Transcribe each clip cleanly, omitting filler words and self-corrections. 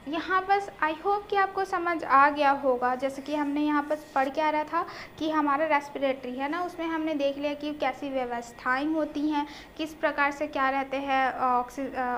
यहाँ बस I hope कि आपको समझ आ गया होगा। जैसे कि हमने यहाँ पर पढ़ के आ रहा था कि हमारा रेस्पिरेटरी है ना, उसमें हमने देख लिया कि कैसी व्यवस्थाएं होती हैं, किस प्रकार से क्या रहते हैं,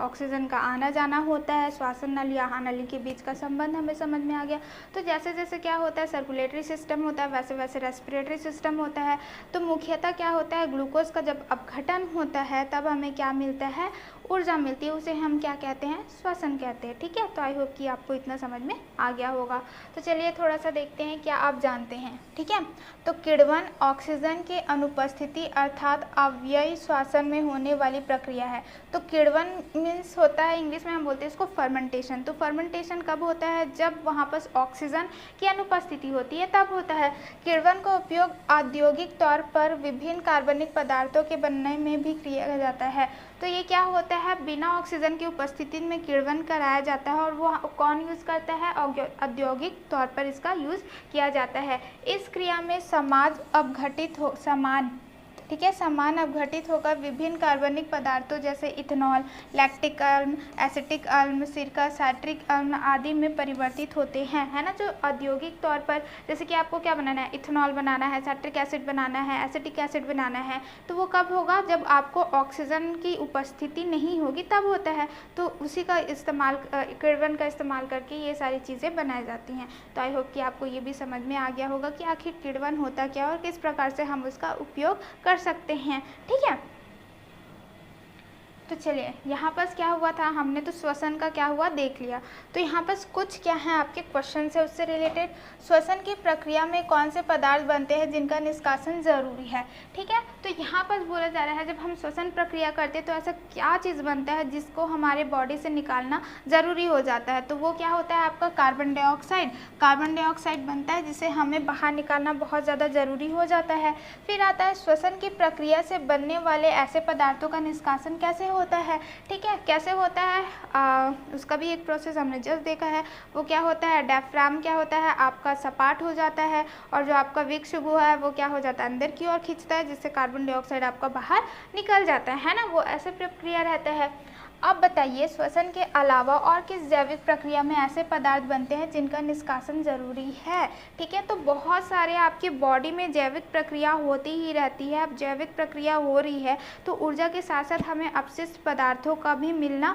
ऑक्सीजन का आना जाना होता है, श्वसन नली या नली के बीच का संबंध हमें समझ में आ गया। तो जैसे जैसे क्या होता है, सर्कुलेटरी सिस्टम होता है, वैसे वैसे रेस्पिरेटरी सिस्टम होता है। तो मुख्यतः क्या होता है, ग्लूकोज का जब अपघटन होता है तब हमें क्या मिलता है, ऊर्जा मिलती है, उसे हम क्या कहते हैं, श्वसन कहते हैं। ठीक है, तो आई होप कि आपको इतना समझ में आ गया होगा। तो चलिए थोड़ा सा देखते हैं क्या आप जानते हैं। ठीक है, तो किण्वन ऑक्सीजन के अनुपस्थिति अर्थात अव्ययी श्वसन में होने वाली प्रक्रिया है। तो किण्वन मीन्स होता है, इंग्लिश में हम बोलते हैं इसको फर्मेंटेशन। तो फर्मेंटेशन कब होता है, जब वहाँ पर ऑक्सीजन की अनुपस्थिति होती है तब होता है। किण्वन का उपयोग औद्योगिक तौर पर विभिन्न कार्बनिक पदार्थों के बनने में भी किया जाता है। तो ये क्या होता है, बिना ऑक्सीजन की उपस्थिति में किण्वन कराया जाता है, और वो कौन यूज़ करता है, औद्योगिक तौर पर इसका यूज़ किया जाता है। इस क्रिया में ठीक है, समान अपघटित होकर विभिन्न कार्बनिक पदार्थों जैसे इथेनॉल, लैक्टिक अम्ल, एसिटिक अम्ल, सिरका, साइट्रिक अम्ल आदि में परिवर्तित होते हैं, है ना। जो औद्योगिक तौर पर, जैसे कि आपको क्या बनाना है, इथेनॉल बनाना है, साइट्रिक एसिड बनाना है, एसिटिक एसिड बनाना है, तो वो कब होगा, जब आपको ऑक्सीजन की उपस्थिति नहीं होगी तब होता है। तो उसी का इस्तेमाल, किण्वन का इस्तेमाल करके ये सारी चीज़ें बनाई जाती हैं। तो आई होप कि आपको ये भी समझ में आ गया होगा कि आखिर किण्वन होता क्या और किस प्रकार से हम उसका उपयोग कर सकते हैं। ठीक है, तो चलिए यहाँ पर क्या हुआ था, हमने तो श्वसन का क्या हुआ देख लिया। तो यहाँ पर कुछ क्या है आपके क्वेश्चन से उससे रिलेटेड, श्वसन की प्रक्रिया में कौन से पदार्थ बनते हैं जिनका निष्कासन जरूरी है। ठीक है, तो यहाँ पर बोला जा रहा है जब हम श्वसन प्रक्रिया करते हैं तो ऐसा क्या चीज़ बनता है जिसको हमारे बॉडी से निकालना ज़रूरी हो जाता है। तो वो क्या होता है आपका कार्बन डाइऑक्साइड। कार्बन डाइऑक्साइड बनता है जिसे हमें बाहर निकालना बहुत ज़्यादा ज़रूरी हो जाता है। फिर आता है श्वसन की प्रक्रिया से बनने वाले ऐसे पदार्थों का निष्कासन कैसे होता है। ठीक है, कैसे होता है, उसका भी एक प्रोसेस हमने जस्ट देखा है। वो क्या होता है, डायफ्राम क्या होता है आपका सपाट हो जाता है, और जो आपका विक्ष गुहा है वो क्या हो जाता है, अंदर की ओर खींचता है, जिससे कार्बन डाइऑक्साइड आपका बाहर निकल जाता है ना। वो ऐसे प्रक्रिया रहता है। अब बताइए श्वसन के अलावा और किस जैविक प्रक्रिया में ऐसे पदार्थ बनते हैं जिनका निष्कासन जरूरी है। ठीक है, तो बहुत सारे आपकी बॉडी में जैविक प्रक्रिया होती ही रहती है। अब जैविक प्रक्रिया हो रही है तो ऊर्जा के साथ साथ हमें अपशिष्ट पदार्थों का भी मिलना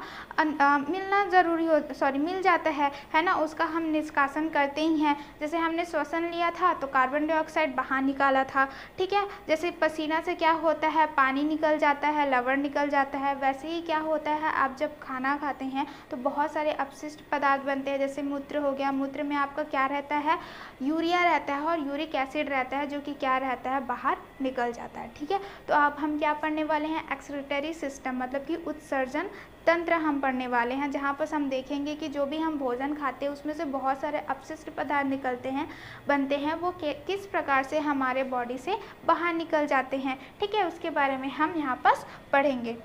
जरूरी मिल जाता है ना। उसका हम निष्कासन करते ही हैं। जैसे हमने श्वसन लिया था तो कार्बन डाइऑक्साइड बाहर निकाला था। ठीक है, जैसे पसीना से क्या होता है, पानी निकल जाता है, लवण निकल जाता है, वैसे ही क्या होता है आप जब खाना खाते हैं तो बहुत सारे अपशिष्ट पदार्थ बनते हैं। जैसे मूत्र हो गया, मूत्र में आपका क्या रहता है, यूरिया रहता है और यूरिक एसिड रहता है, जो कि क्या रहता है, बाहर निकल जाता है। ठीक है, तो अब हम क्या पढ़ने वाले हैं, एक्सक्रीटरी सिस्टम, मतलब कि उत्सर्जन तंत्र हम पढ़ने वाले हैं, जहाँ पर हम देखेंगे कि जो भी हम भोजन खाते हैं उसमें से बहुत सारे अपशिष्ट पदार्थ बनते हैं, वो किस प्रकार से हमारे बॉडी से बाहर निकल जाते हैं। ठीक है, उसके बारे में हम यहाँ पर पढ़ेंगे।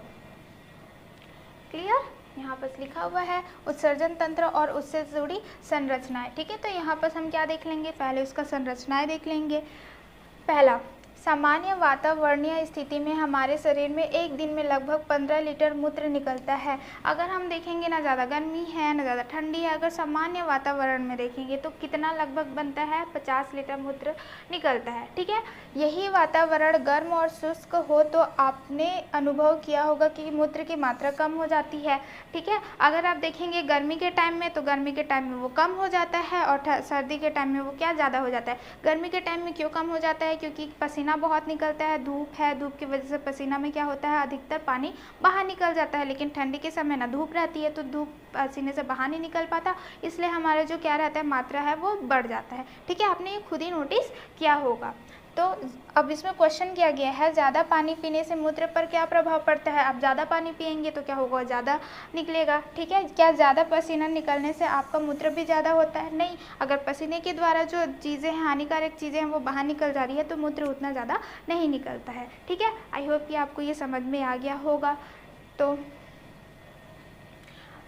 क्लियर, यहाँ पर लिखा हुआ है उत्सर्जन तंत्र और उससे जुड़ी संरचनाएं। ठीक है, तो यहाँ पर हम क्या देख लेंगे, पहले उसका संरचनाएं देख लेंगे। पहला, सामान्य वातावरणीय स्थिति में हमारे शरीर में एक दिन में लगभग 15 लीटर मूत्र निकलता है। अगर हम देखेंगे ना ज़्यादा गर्मी है ना ज़्यादा ठंडी है, अगर सामान्य वातावरण में देखेंगे तो कितना लगभग बनता है, 50 लीटर मूत्र निकलता है। ठीक है, यही वातावरण गर्म और शुष्क हो तो आपने अनुभव किया होगा कि मूत्र की मात्रा कम हो जाती है। ठीक है, अगर आप देखेंगे गर्मी के टाइम में तो गर्मी के टाइम में वो कम हो जाता है, और सर्दी के टाइम में वो क्या ज़्यादा हो जाता है। गर्मी के टाइम में क्यों कम हो जाता है, क्योंकि पसीना बहुत निकलता है, धूप है, धूप की वजह से पसीना में क्या होता है, अधिकतर पानी बाहर निकल जाता है। लेकिन ठंडी के समय ना धूप रहती है तो धूप पसीने से बाहर नहीं निकल पाता, इसलिए हमारा जो क्या रहता है, मात्रा है वो बढ़ जाता है। ठीक है, आपने ये खुद ही नोटिस किया होगा। तो अब इसमें क्वेश्चन किया गया है, ज़्यादा पानी पीने से मूत्र पर क्या प्रभाव पड़ता है। आप ज़्यादा पानी पिएंगे तो क्या होगा, ज़्यादा निकलेगा। ठीक है, क्या ज़्यादा पसीना निकलने से आपका मूत्र भी ज़्यादा होता है, नहीं। अगर पसीने के द्वारा जो चीज़ें हैं, हानिकारक चीज़ें हैं, वो बाहर निकल जा रही है तो मूत्र उतना ज़्यादा नहीं निकलता है। ठीक है, आई होप कि आपको ये समझ में आ गया होगा। तो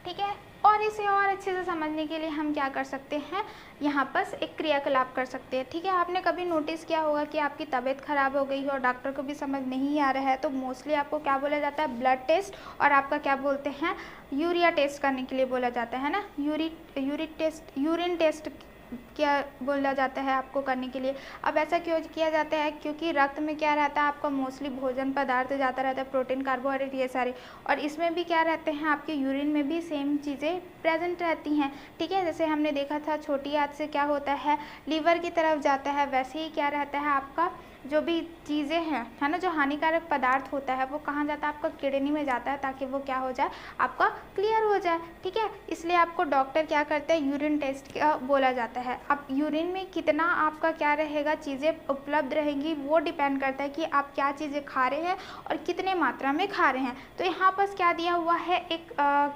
ठीक है, और इसे और अच्छे से समझने के लिए हम क्या कर सकते हैं, यहाँ पर एक क्रियाकलाप कर सकते हैं। ठीक है, आपने कभी नोटिस किया होगा कि आपकी तबीयत खराब हो गई है और डॉक्टर को भी समझ नहीं आ रहा है, तो मोस्टली आपको क्या बोला जाता है, ब्लड टेस्ट और आपका क्या बोलते हैं, यूरिया टेस्ट करने के लिए बोला जाता है ना, यूरिन टेस्ट क्या बोला जाता है आपको करने के लिए। अब ऐसा क्यों किया जाता है, क्योंकि रक्त में क्या रहता है आपका, मोस्टली भोजन पदार्थ जाता रहता है, प्रोटीन, कार्बोहाइड्रेट, ये सारे, और इसमें भी क्या रहते हैं, आपके यूरिन में भी सेम चीज़ें प्रेजेंट रहती हैं। ठीक है, जैसे हमने देखा था छोटी आंत से क्या होता है, लीवर की तरफ जाता है, वैसे ही क्या रहता है आपका जो भी चीज़ें हैं, है ना, जो हानिकारक पदार्थ होता है वो कहाँ जाता है, आपका किडनी में जाता है, ताकि वो क्या हो जाए, आपका क्लियर हो जाए। ठीक है, इसलिए आपको डॉक्टर क्या करते हैं, यूरिन टेस्ट का बोला जाता है। अब यूरिन में कितना आपका क्या रहेगा, चीज़ें उपलब्ध रहेंगी, वो डिपेंड करता है कि आप क्या चीज़ें खा रहे हैं और कितने मात्रा में खा रहे हैं। तो यहाँ पर क्या दिया हुआ है, एक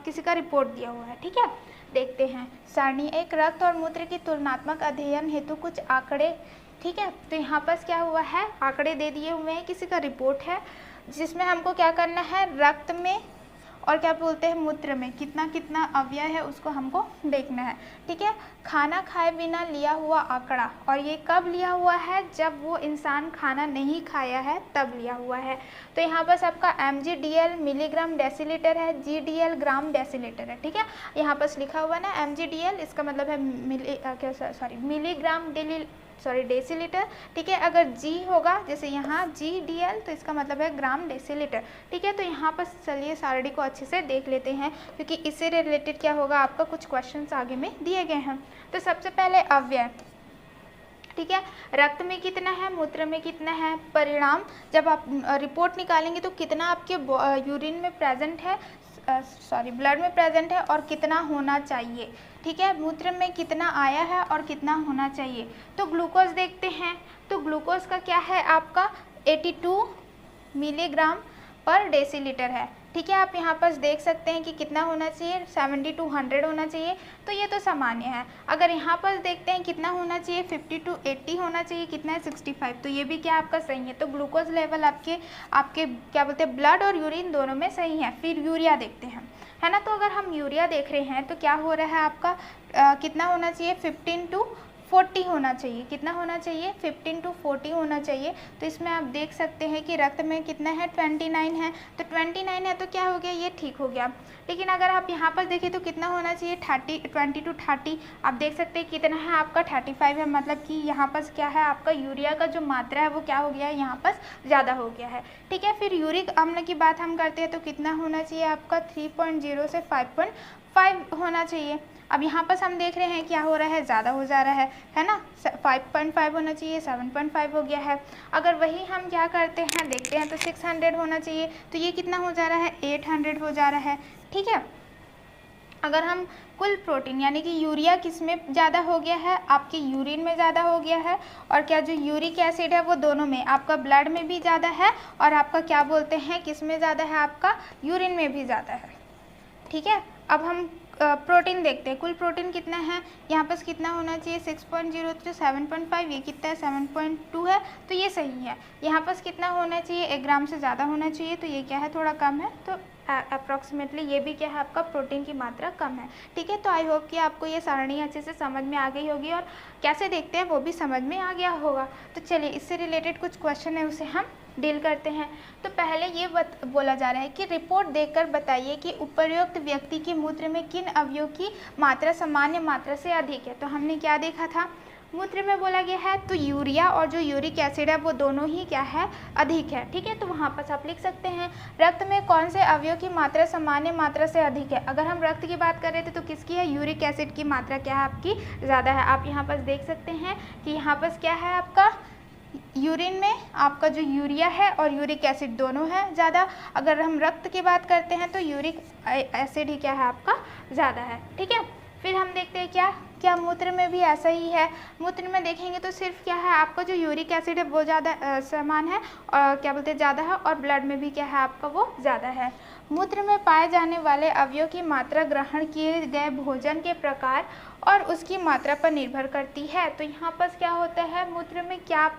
किसी का रिपोर्ट दिया हुआ है। ठीक है, देखते हैं सारणी, एक रक्त और मूत्र की तुलनात्मक अध्ययन हेतु कुछ आंकड़े। ठीक है, तो यहाँ पर क्या हुआ है, आंकड़े दे दिए हुए हैं, किसी का रिपोर्ट है, जिसमें हमको क्या करना है, रक्त में और क्या बोलते हैं, मूत्र में कितना कितना अवयव है उसको हमको देखना है। ठीक है, खाना खाए बिना लिया हुआ आंकड़ा, और ये कब लिया हुआ है, जब वो इंसान खाना नहीं खाया है तब लिया हुआ है। तो यहाँ पर आपका mgdl मिलीग्राम डेसीलीटर है, gdl ग्राम डेसीलीटर है। ठीक है, यहाँ पर लिखा हुआ है ना mgdl, इसका मतलब है मिलीग्राम डेसीलीटर। ठीक है, अगर जी होगा जैसे यहाँ GDL, तो इसका मतलब है ग्राम डेसीलीटर। ठीक है, तो यहाँ पर चलिए सारणी को अच्छे से देख लेते हैं, क्योंकि इससे रिलेटेड क्या होगा, आपका कुछ क्वेश्चंस आगे में दिए गए हैं। तो सबसे पहले अवयव, ठीक है, रक्त में कितना है, मूत्र में कितना है, परिणाम जब आप रिपोर्ट निकालेंगे तो कितना आपके यूरिन में प्रेजेंट है, ब्लड में प्रेजेंट है और कितना होना चाहिए। ठीक है, मूत्र में कितना आया है और कितना होना चाहिए। तो ग्लूकोज देखते हैं, तो ग्लूकोज का क्या है आपका 82 मिलीग्राम पर डेसीलीटर है। ठीक है, आप यहाँ पर देख सकते हैं कि कितना होना चाहिए, 70 to 100 होना चाहिए, तो ये तो सामान्य है। अगर यहाँ पर देखते हैं कितना होना चाहिए, 50 to 80 होना चाहिए, कितना है 65, तो ये भी क्या आपका सही है। तो ग्लूकोज लेवल आपके क्या बोलते हैं, ब्लड और यूरिन दोनों में सही है। फिर यूरिया देखते हैं, है ना, तो अगर हम यूरिया देख रहे हैं तो क्या हो रहा है आपका कितना होना चाहिए, 15 to 40 होना चाहिए। कितना होना चाहिए, 15 to 40 होना चाहिए। तो इसमें आप देख सकते हैं कि रक्त में कितना है, 29 है, तो 29 है तो क्या हो गया, ये ठीक हो गया। लेकिन अगर आप यहाँ पर देखें तो कितना होना चाहिए, 20 to 30, आप देख सकते हैं कितना है आपका 35 है, मतलब कि यहाँ पर क्या है आपका यूरिया का जो मात्रा है वो क्या हो गया है, यहाँ पर ज़्यादा हो गया है। ठीक है, फिर यूरिक अम्ल की बात हम करते हैं तो कितना होना चाहिए आपका 3.0 से 5.5 होना चाहिए। अब यहाँ पर हम देख रहे हैं क्या हो रहा है, ज़्यादा हो जा रहा है ना, 5.5 होना चाहिए, 7.5 हो गया है। अगर वही हम क्या करते हैं, देखते हैं तो 600 होना चाहिए, तो ये कितना हो जा रहा है, 800 हो जा रहा है। ठीक है, अगर हम कुल प्रोटीन यानी कि यूरिया किस में ज़्यादा हो गया है, आपके यूरिन में ज़्यादा हो गया है, और क्या जो यूरिक एसिड है वो दोनों में, आपका ब्लड में भी ज़्यादा है और आपका क्या बोलते हैं किस में ज़्यादा है, आपका यूरिन में भी ज़्यादा है। ठीक है, अब हम प्रोटीन देखते हैं, कुल प्रोटीन कितना है, यहाँ पर कितना होना चाहिए, 6.0 to 7.5, ये कितना है 7.2 है, तो ये सही है। यहाँ पर कितना होना चाहिए, 1 ग्राम से ज़्यादा होना चाहिए, तो ये क्या है थोड़ा कम है, तो अप्रॉक्सीमेटली ये भी क्या है आपका प्रोटीन की मात्रा कम है। ठीक है, तो आई होप कि आपको ये सारणी अच्छे से समझ में आ गई होगी और कैसे देखते हैं वो भी समझ में आ गया होगा। तो चलिए इससे रिलेटेड कुछ क्वेश्चन है उसे हम डील करते हैं। तो पहले ये बोला जा रहा है कि रिपोर्ट देखकर बताइए कि उपर्युक्त व्यक्ति के मूत्र में किन अवयवों की मात्रा सामान्य मात्रा से अधिक है। तो हमने क्या देखा था, मूत्र में बोला गया है तो यूरिया और जो यूरिक एसिड है वो दोनों ही क्या है, अधिक है। ठीक है, तो वहाँ पर आप लिख सकते हैं रक्त में कौन से अवयव की मात्रा सामान्य मात्रा से अधिक है। अगर हम रक्त की बात कर रहे थे तो किसकी है, यूरिक एसिड की मात्रा क्या है आपकी ज़्यादा है। आप यहाँ पर देख सकते हैं कि यहाँ पर क्या है आपका यूरिन में आपका जो यूरिया है और यूरिक एसिड दोनों है ज़्यादा। अगर हम रक्त की बात करते हैं तो यूरिक एसिड ही क्या है आपका ज़्यादा है। ठीक है, फिर हम देखते हैं क्या मूत्र में भी ऐसा ही है। मूत्र में देखेंगे तो सिर्फ क्या है आपका जो यूरिक एसिड है वो ज़्यादा समान है और क्या बोलते हैं ज़्यादा है, और ब्लड में भी क्या है आपका वो ज़्यादा है। मूत्र में पाए जाने वाले अवयव की मात्रा ग्रहण किए गए भोजन के प्रकार और उसकी मात्रा पर निर्भर करती है। तो यहाँ पर क्या होता है, मूत्र में क्या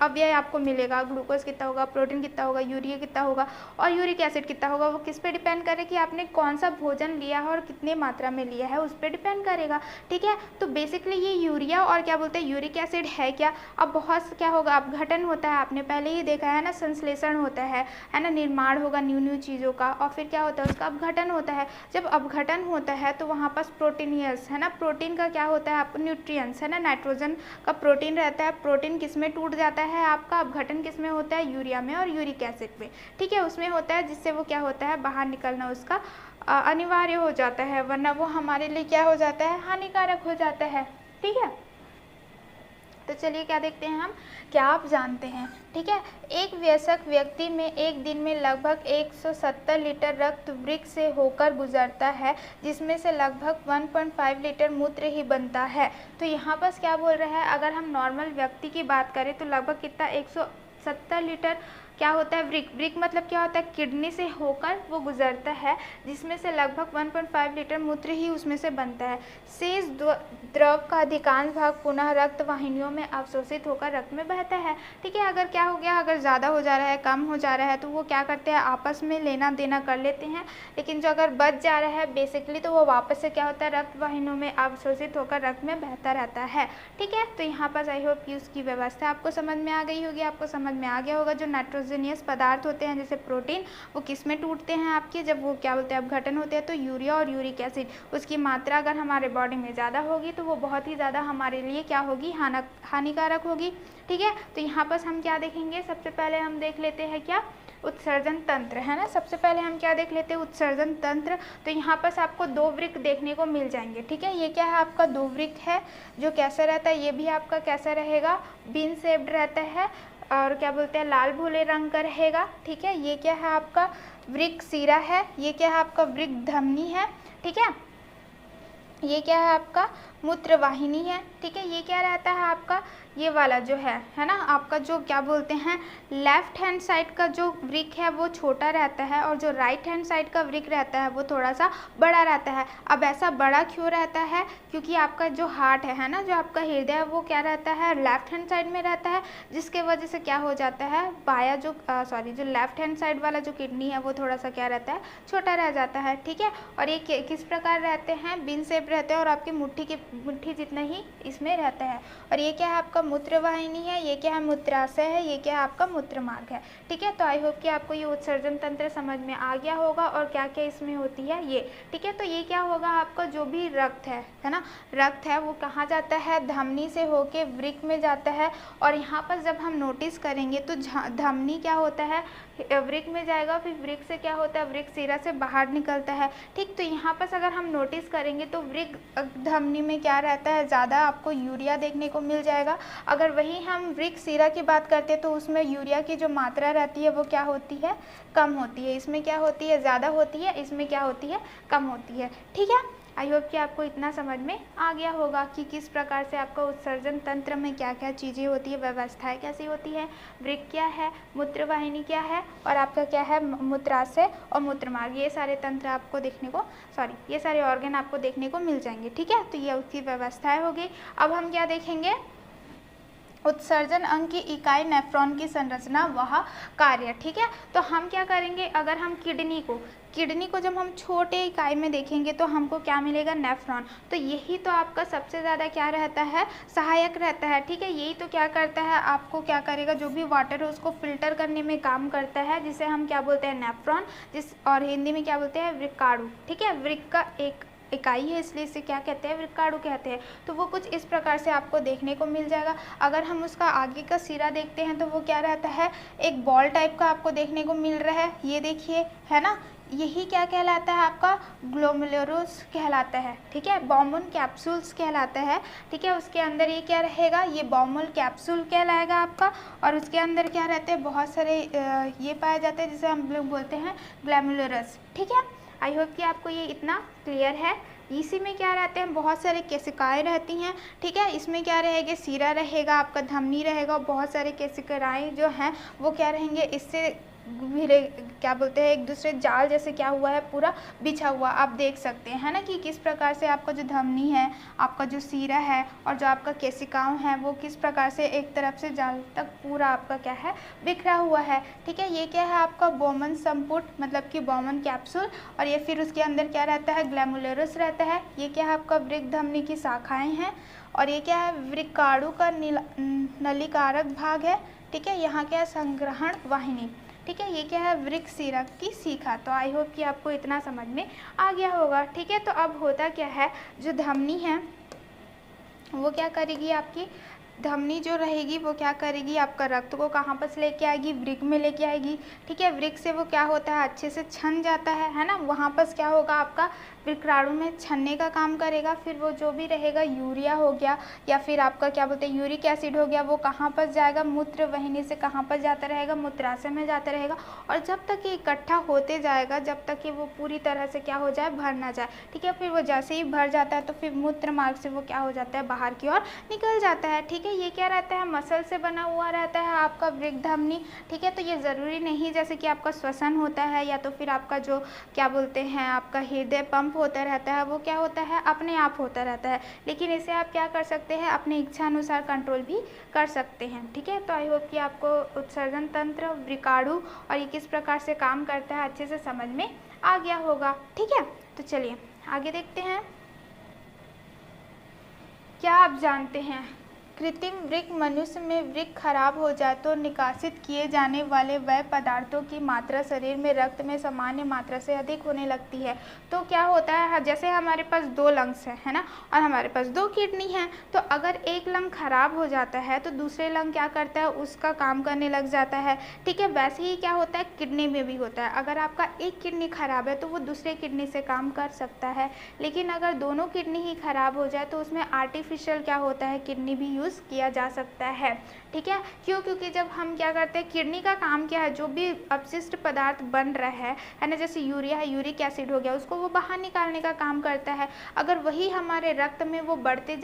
अव्यय आपको मिलेगा, ग्लूकोज कितना होगा, प्रोटीन कितना होगा, यूरिया कितना होगा और यूरिक एसिड कितना होगा, वो किस पे डिपेंड करे कि आपने कौन सा भोजन लिया है और कितनी मात्रा में लिया है, उस पर डिपेंड करेगा। ठीक है, तो बेसिकली ये यूरिया और क्या बोलते हैं यूरिक एसिड है क्या। अब बहुत क्या होगा, अपघटन होता है, आपने पहले ही देखा है ना, संश्लेषण होता है ना, निर्माण होगा न्यू न्यू चीज़ों का और फिर क्या होता है उसका अपघटन होता है। जब अपघटन होता है तो वहाँ पास प्रोटीनियस है ना, प्रोटीन का क्या होता है आपको न्यूट्रिएंट्स है ना, नाइट्रोजन का प्रोटीन रहता है। प्रोटीन किस में टूट जाता है आपका, अपघटन किस में होता है, यूरिया में और यूरिक एसिड में। ठीक है, उसमें होता है जिससे वो क्या होता है बाहर निकलना उसका अनिवार्य हो जाता है, वरना वो हमारे लिए क्या हो जाता है, हानिकारक हो जाता है। ठीक है, तो चलिए क्या देखते हैं हम, क्या आप जानते हैं। ठीक है, एक वयस्क व्यक्ति में एक दिन में लगभग 170 लीटर रक्त वृक्क से होकर गुजरता है, जिसमें से लगभग 1.5 लीटर मूत्र ही बनता है। तो यहाँ पर क्या बोल रहा है, अगर हम नॉर्मल व्यक्ति की बात करें तो लगभग कितना 170 लीटर क्या होता है, वृक्क। वृक्क मतलब क्या होता है, किडनी से होकर वो गुजरता है, जिसमें से लगभग 1.5 लीटर मूत्र ही उसमें से बनता है। शेष द्रव का अधिकांश भाग पुनः रक्त वाहिनियों में अवशोषित होकर रक्त में बहता है। ठीक है, अगर क्या हो गया, अगर ज़्यादा हो जा रहा है, कम हो जा रहा है, तो वो क्या करते हैं आपस में लेना देना कर लेते हैं, लेकिन जो अगर बच जा रहा है बेसिकली तो वो वापस से क्या होता है रक्त वाहिनियों में अवशोषित होकर रक्त में बहता रहता है। ठीक है, तो यहाँ पर आई होप कि उसकी व्यवस्था आपको समझ में आ गई होगी, आपको समझ में आ गया होगा। जो नाइट्रोजनियस पदार्थ होते हैं जैसे प्रोटीन, वो किस में टूटते हैं आपके, जब वो क्या बोलते हैं अपघटन होते हैं, तो यूरिया और यूरिक एसिड, उसकी मात्रा अगर हमारे बॉडी में ज़्यादा होगी तो वो बहुत ही ज़्यादा हमारे लिए क्या होगी, हानिकारक होगी। ठीक है, तो यहाँ पर हम क्या देखेंगे, सबसे पहले हम देख लेते हैं क्या, उत्सर्जन तंत्र है ना। सबसे पहले हम क्या देख लेते हैं, उत्सर्जन तंत्र। तो यहाँ पर आपको 2 वृक्क देखने को मिल जाएंगे। ठीक है, ये क्या है आपका 2 वृक्क है, जो कैसा रहता है, ये भी आपका कैसा रहेगा, बीन शेप्ड रहता है और क्या बोलते हैं लाल भूरे रंग का रहेगा। ठीक है, ये क्या है आपका वृक्क शिरा है, ये क्या है आपका वृक्क धमनी है। ठीक है, ये क्या है आपका मूत्र वाहिनी है। ठीक है, ये क्या रहता है आपका, ये वाला जो है ना आपका, जो क्या बोलते हैं लेफ्ट हैंड साइड का जो वृक्क है वो छोटा रहता है और जो राइट हैंड साइड का वृक्क रहता है वो थोड़ा सा बड़ा रहता है। अब ऐसा बड़ा क्यों रहता है, क्योंकि आपका जो हार्ट है ना, जो आपका हृदय है वो क्या रहता है लेफ्ट हैंड साइड में रहता है, जिसके वजह से क्या हो जाता है बाया जो जो लेफ्ट हैंड साइड वाला जो किडनी है वो थोड़ा सा क्या रहता है, छोटा रह जाता है। ठीक है, और ये किस प्रकार रहते हैं, बीन शेप रहते हैं और आपकी मुट्ठी जितना ही इसमें रहता है। और ये क्या है आपका मूत्र वाहिनी है, ये क्या है मूत्राशय है, ये क्या है आपका मूत्र मार्ग है। ठीक है, तो आई होप कि आपको ये उत्सर्जन तंत्र समझ में आ गया होगा और क्या क्या इसमें होती है ये। ठीक है, तो ये क्या होगा आपका जो भी रक्त है ना, रक्त है वो कहाँ जाता है, धमनी से होके वृक्क में जाता है। और यहाँ पर जब हम नोटिस करेंगे तो धमनी क्या होता है, वृक्क में जाएगा, फिर वृक्क से क्या होता है, वृक्क शिरा से बाहर निकलता है। ठीक, तो यहाँ पर अगर हम नोटिस करेंगे तो वृक्क धमनी में क्या रहता है, ज़्यादा आपको यूरिया देखने को मिल जाएगा। अगर वही हम वृक्क शिरा की बात करते हैं तो उसमें यूरिया की जो मात्रा रहती है वो क्या होती है, कम होती है। इसमें क्या होती है, ज़्यादा होती है, इसमें क्या होती है, कम होती है। ठीक है, आई होप कि आपको इतना समझ में आ गया होगा कि किस प्रकार से आपका उत्सर्जन तंत्र में क्या क्या चीज़ें होती है, व्यवस्थाएं कैसी होती है, वृक्क क्या है, मूत्र वाहिनी क्या है और आपका क्या है मूत्राशय और मूत्रमार्ग, ये सारे तंत्र आपको देखने को ये सारे ऑर्गन आपको देखने को मिल जाएंगे। ठीक है, तो ये उसकी व्यवस्थाएं हो गई। अब हम क्या देखेंगे, उत्सर्जन अंग की इकाई नेफ्रॉन की संरचना वह कार्य। ठीक है, तो हम क्या करेंगे, अगर हम किडनी को जब हम छोटे इकाई में देखेंगे तो हमको क्या मिलेगा, नेफ्रॉन। तो यही तो आपका सबसे ज़्यादा क्या रहता है, सहायक रहता है। ठीक है, यही तो क्या करता है, आपको क्या करेगा, जो भी वाटर है उसको फिल्टर करने में काम करता है, जिसे हम क्या बोलते हैं नेफ्रॉन, और हिंदी में क्या बोलते हैं वृक्काणु। ठीक है, वृक्क का एक इकाई है इसलिए इसे क्या कहते हैं, वृक्काणु कहते हैं। तो वो कुछ इस प्रकार से आपको देखने को मिल जाएगा। अगर हम उसका आगे का सिरा देखते हैं तो वो क्या रहता है, एक बॉल टाइप का आपको देखने को मिल रहा है, ये देखिए है ना, यही क्या कहलाता है आपका ग्लोमेरुलस कहलाता है। ठीक है, बॉम्बन कैप्सूल्स कहलाता है। ठीक है, उसके अंदर ये क्या रहेगा, ये बॉम्बल कैप्सूल कहलाएगा आपका, और उसके अंदर क्या रहते हैं, बहुत सारे ये पाए जाते हैं जिसे हम लोग बोलते हैं ग्लैमुलरस। ठीक है, आई होप कि आपको ये इतना क्लियर है। इसी में क्या रहते हैं, बहुत सारे केशिकाएँ रहती हैं। ठीक है, इसमें क्या रहेगा, सीरा रहेगा, आपका धमनी रहेगा और बहुत सारे केशिकाएँ जो हैं वो क्या रहेंगे, इससे क्या बोलते हैं, एक दूसरे जाल जैसे क्या हुआ है, पूरा बिछा हुआ आप देख सकते हैं, है ना, कि किस प्रकार से आपका जो धमनी है, आपका जो सीरा है और जो आपका केशिकाओं है वो किस प्रकार से एक तरफ से जाल तक पूरा आपका क्या है, बिखरा हुआ है। ठीक है, ये क्या है आपका बोमन संपुट, मतलब कि बोमन कैप्सूल, और ये फिर उसके अंदर क्या रहता है, ग्लैमुलरस रहता है। ये क्या है आपका वृक्क धमनी की शाखाएं हैं, और ये क्या है, वृक्काणु का नलिकारक भाग है। ठीक है, यहाँ क्या है, संग्रहण वाहिनी। ठीक है, ये क्या है, वृक्क सीरा की शिखा। तो आई होप कि आपको इतना समझ में आ गया होगा। ठीक है, तो अब होता क्या है, जो धमनी है वो क्या करेगी, आपकी धमनी जो रहेगी वो क्या करेगी, आपका रक्त को कहाँ पर लेके आएगी, वृक्क में लेके आएगी। ठीक है, वृक्क से वो क्या होता है, अच्छे से छन जाता है ना, वहाँ पर क्या होगा, आपका वृक्काणु में छनने का काम करेगा। फिर वो जो भी रहेगा, यूरिया हो गया या फिर आपका क्या बोलते हैं, यूरिक एसिड हो गया, वो कहाँ पर जाएगा, मूत्र वाहिनी से कहाँ पर जाता रहेगा, मूत्राशय में जाता रहेगा। और जब तक ये इकट्ठा होते जाएगा, जब तक कि वो पूरी तरह से क्या हो जाए, भर ना जाए। ठीक है, फिर वो जैसे ही भर जाता है तो फिर मूत्र मार्ग से वो क्या हो जाता है, बाहर की ओर निकल जाता है। ठीक है, ये क्या रहता है, मसल से बना हुआ रहता है आपका वृक्क धमनी। ठीक है, तो ये ज़रूरी नहीं जैसे कि आपका श्वसन होता है या तो फिर आपका जो क्या बोलते हैं, आपका हृदय पंप होता रहता है, वो क्या होता है, अपने आप होता रहता है। लेकिन इसे आप क्या कर सकते हैं, अपनी इच्छा अनुसार कंट्रोल भी कर सकते हैं। ठीक है, तो आई होप कि आपको उत्सर्जन तंत्र, वृक्काणु और ये किस प्रकार से काम करता है अच्छे से समझ में आ गया होगा। ठीक है, तो चलिए आगे देखते हैं। क्या आप जानते हैं, कृत्रिम वृक्क मनुष्य में वृक्क खराब हो जाए तो निकासित किए जाने वाले वह पदार्थों की मात्रा शरीर में रक्त में सामान्य मात्रा से अधिक होने लगती है। तो क्या होता है, जैसे हमारे पास 2 लंग्स हैं, है ना, और हमारे पास 2 किडनी हैं, तो अगर एक लंग खराब हो जाता है तो दूसरे लंग क्या करता है, उसका काम करने लग जाता है। ठीक है, वैसे ही क्या होता है, किडनी में भी होता है। अगर आपका एक किडनी खराब है तो वो दूसरे किडनी से काम कर सकता है, लेकिन अगर दोनों किडनी ही खराब हो जाए तो उसमें आर्टिफिशियल क्या होता है, किडनी भी यूज़ किया जा सकता है। ठीक है, क्यों, क्योंकि जब हम क्या करते हैं, किडनी का काम क्या है, जो भी अपशिष्ट पदार्थ बन रहा है ना, जैसे यूरिया है, यूरिक एसिड हो गया, उसको वो बाहर निकालने का काम करता है। अगर वही हमारे रक्त में वो बढ़ते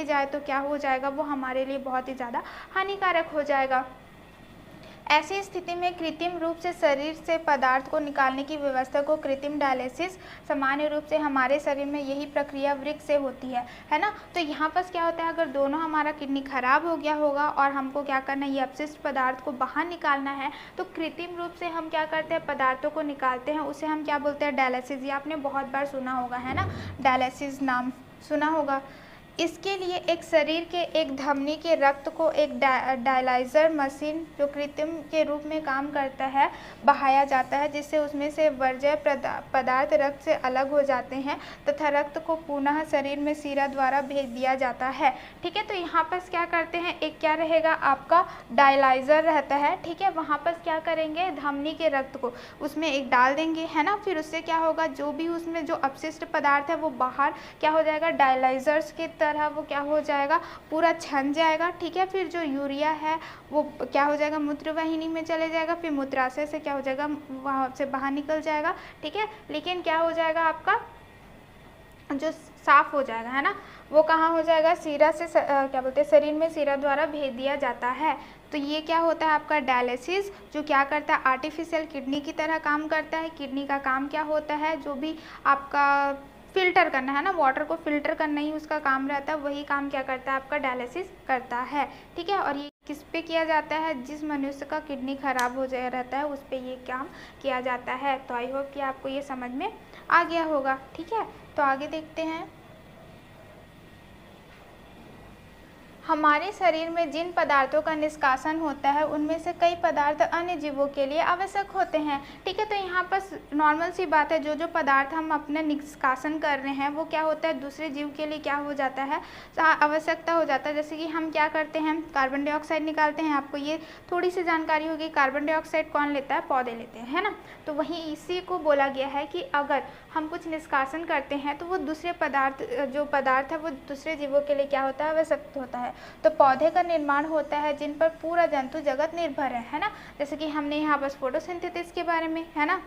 जाए तो क्या हो जाएगा, वो हमारे लिए बहुत ही ज़्यादा हानिकारक हो जाएगा। ऐसी स्थिति में कृत्रिम रूप से शरीर से पदार्थ को निकालने की व्यवस्था को कृत्रिम डायलिसिस, सामान्य रूप से हमारे शरीर में यही प्रक्रिया वृक्क से होती है ना। तो यहाँ पर क्या होता है, अगर दोनों हमारा किडनी खराब हो गया होगा और हमको क्या करना है, ये अपशिष्ट पदार्थ को बाहर निकालना है, तो कृत्रिम रूप से हम क्या करते हैं, पदार्थों को निकालते हैं। उसे हम क्या बोलते हैं, डायलिसिस। ये आपने बहुत बार सुना होगा, है ना, डायलिसिस नाम सुना होगा। इसके लिए एक शरीर के एक धमनी के रक्त को एक डायलाइजर मशीन, जो कृत्रिम के रूप में काम करता है, बहाया जाता है, जिससे उसमें से वर्ज्य पदार्थ रक्त से अलग हो जाते हैं तथा रक्त को पुनः शरीर में शिरा द्वारा भेज दिया जाता है। ठीक है, तो यहाँ पर क्या करते हैं, एक क्या रहेगा, आपका डायलाइजर रहता है। ठीक है, वहाँ पर क्या करेंगे, धमनी के रक्त को उसमें एक डाल देंगे, है ना, फिर उससे क्या होगा, जो भी उसमें जो अपशिष्ट पदार्थ है वो बाहर क्या हो जाएगा, डायलाइजर्स के तरह वो क्या हो जाएगा, पूरा छन जाएगा। ठीक है, फिर जो यूरिया है वो क्या हो जाएगा, मूत्र वाहिनी में चले जाएगा, फिर मूत्राशय से क्या हो जाएगा, वहाँ से बाहर निकल जाएगा। ठीक है, लेकिन क्या हो जाएगा, आपका जो साफ हो जाएगा, है ना, वो कहाँ हो जाएगा, शिरा से क्या बोलते हैं, शरीर में शिरा द्वारा भेज दिया जाता है। तो ये क्या होता है, आपका डायलिसिस, जो क्या करता है, आर्टिफिशियल किडनी की तरह काम करता है। किडनी का काम क्या होता है, जो भी आपका फिल्टर करना है ना, वाटर को फिल्टर करना ही उसका काम रहता है, वही काम क्या करता है, आपका डायलिसिस करता है। ठीक है, और ये किस पे किया जाता है, जिस मनुष्य का किडनी खराब हो जाए रहता है उस पे ये काम किया जाता है। तो आई होप कि आपको ये समझ में आ गया होगा। ठीक है, तो आगे देखते हैं। हमारे शरीर में जिन पदार्थों का निष्कासन होता है उनमें से कई पदार्थ अन्य जीवों के लिए आवश्यक होते हैं। ठीक है, तो यहाँ पर नॉर्मल सी बात है, जो जो पदार्थ हम अपने निष्कासन कर रहे हैं वो क्या होता है, दूसरे जीव के लिए क्या हो जाता है, आवश्यकता हो जाता है। जैसे कि हम क्या करते हैं, कार्बन डाइऑक्साइड निकालते हैं। आपको ये थोड़ी सी जानकारी होगी, कार्बन डाइऑक्साइड कौन लेता है, पौधे लेते हैं, है ना। तो वहीं इसी को बोला गया है कि अगर हम कुछ निष्कासन करते हैं तो वो दूसरे पदार्थ, जो पदार्थ है वो दूसरे जीवों के लिए क्या होता है, आवश्यक होता है। तो पौधे का निर्माण होता है जिन पर पूरा जंतु जगत निर्भर है ना। जैसे कि हमने यहाँ बस फोटोसिंथेसिस के बारे में, है ना,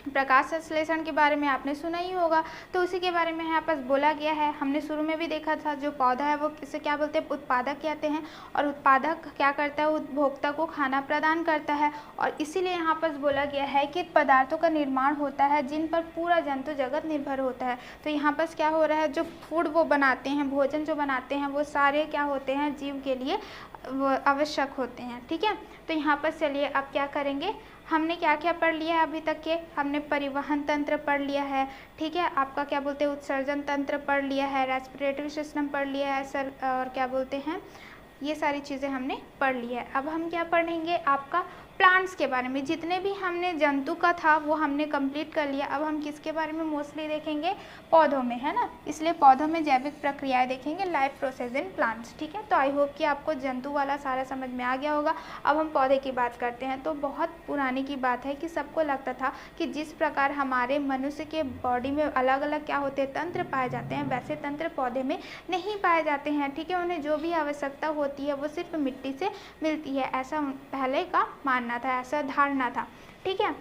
प्रकाश संश्लेषण के बारे में आपने सुना ही होगा, तो उसी के बारे में यहाँ पर बोला गया है। हमने शुरू में भी देखा था, जो पौधा है वो किसे क्या बोलते हैं, उत्पादक कहते हैं, और उत्पादक क्या करता है, उपभोक्ता को खाना प्रदान करता है। और इसीलिए यहाँ पर बोला गया है कि पदार्थों का निर्माण होता है जिन पर पूरा जंतु जगत निर्भर होता है। तो यहाँ पर क्या हो रहा है, जो फूड वो बनाते हैं, भोजन जो बनाते हैं, वो सारे क्या होते हैं, जीव के लिए वो आवश्यक होते हैं। ठीक है, तो यहाँ पर चलिए अब क्या करेंगे, हमने क्या क्या पढ़ लिया है अभी तक के, हमने परिवहन तंत्र पढ़ लिया है। ठीक है, आपका क्या बोलते हैं, उत्सर्जन तंत्र पढ़ लिया है, रेस्पिरेटरी सिस्टम पढ़ लिया है सर, और क्या बोलते हैं, ये सारी चीज़ें हमने पढ़ ली है। अब हम क्या पढ़ेंगे, आपका प्लांट्स के बारे में। जितने भी हमने जंतु का था वो हमने कंप्लीट कर लिया। अब हम किसके बारे में मोस्टली देखेंगे, पौधों में, है ना। इसलिए पौधों में जैविक प्रक्रियाएं देखेंगे, लाइफ प्रोसेस इन प्लांट्स। ठीक है, तो आई होप कि आपको जंतु वाला सारा समझ में आ गया होगा। अब हम पौधे की बात करते हैं। तो बहुत पुराने की बात है कि सबको लगता था कि जिस प्रकार हमारे मनुष्य के बॉडी में अलग अलग क्या होते हैं, तंत्र पाए जाते हैं, वैसे तंत्र पौधे में नहीं पाए जाते हैं। ठीक है, उन्हें जो भी आवश्यकता होती है वो सिर्फ मिट्टी से मिलती है, ऐसा पहले का मानना था, ऐसा धारणा था। ठीक है,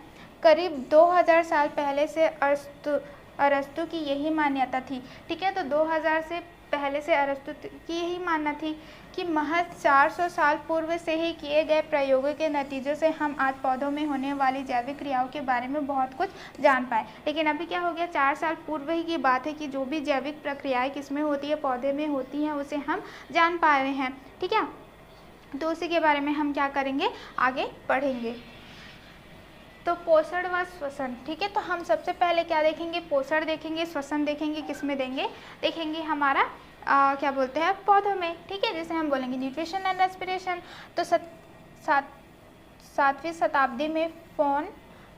करीब 2000 साल पहले से अरस्तु की यही मान्यता थी। ठीक है, तो 2000 से पहले से अरस्तु की यही मानना थी कि महज 400 साल पूर्व से ही किए गए प्रयोगों के नतीजों से हम आज पौधों में होने वाली जैविक क्रियाओं के बारे में बहुत कुछ जान पाए। लेकिन अभी क्या हो गया, 4 साल पूर्व ही की बात है कि जो भी जैविक प्रक्रियाएं किसमें होती है, पौधे में होती हैं, उसे हम जान पा रहे हैं। ठीक है, तो उसी के बारे में हम क्या करेंगे, आगे पढ़ेंगे। तो पोषण व श्वसन। ठीक है, तो हम सबसे पहले क्या देखेंगे, पोषण देखेंगे, श्वसन देखेंगे, किस में देंगे, देखेंगे हमारा क्या बोलते हैं, पौधों में। ठीक है, जैसे हम बोलेंगे न्यूट्रिशन एंड रेस्पिरेशन। तो 7वीं शताब्दी में फोन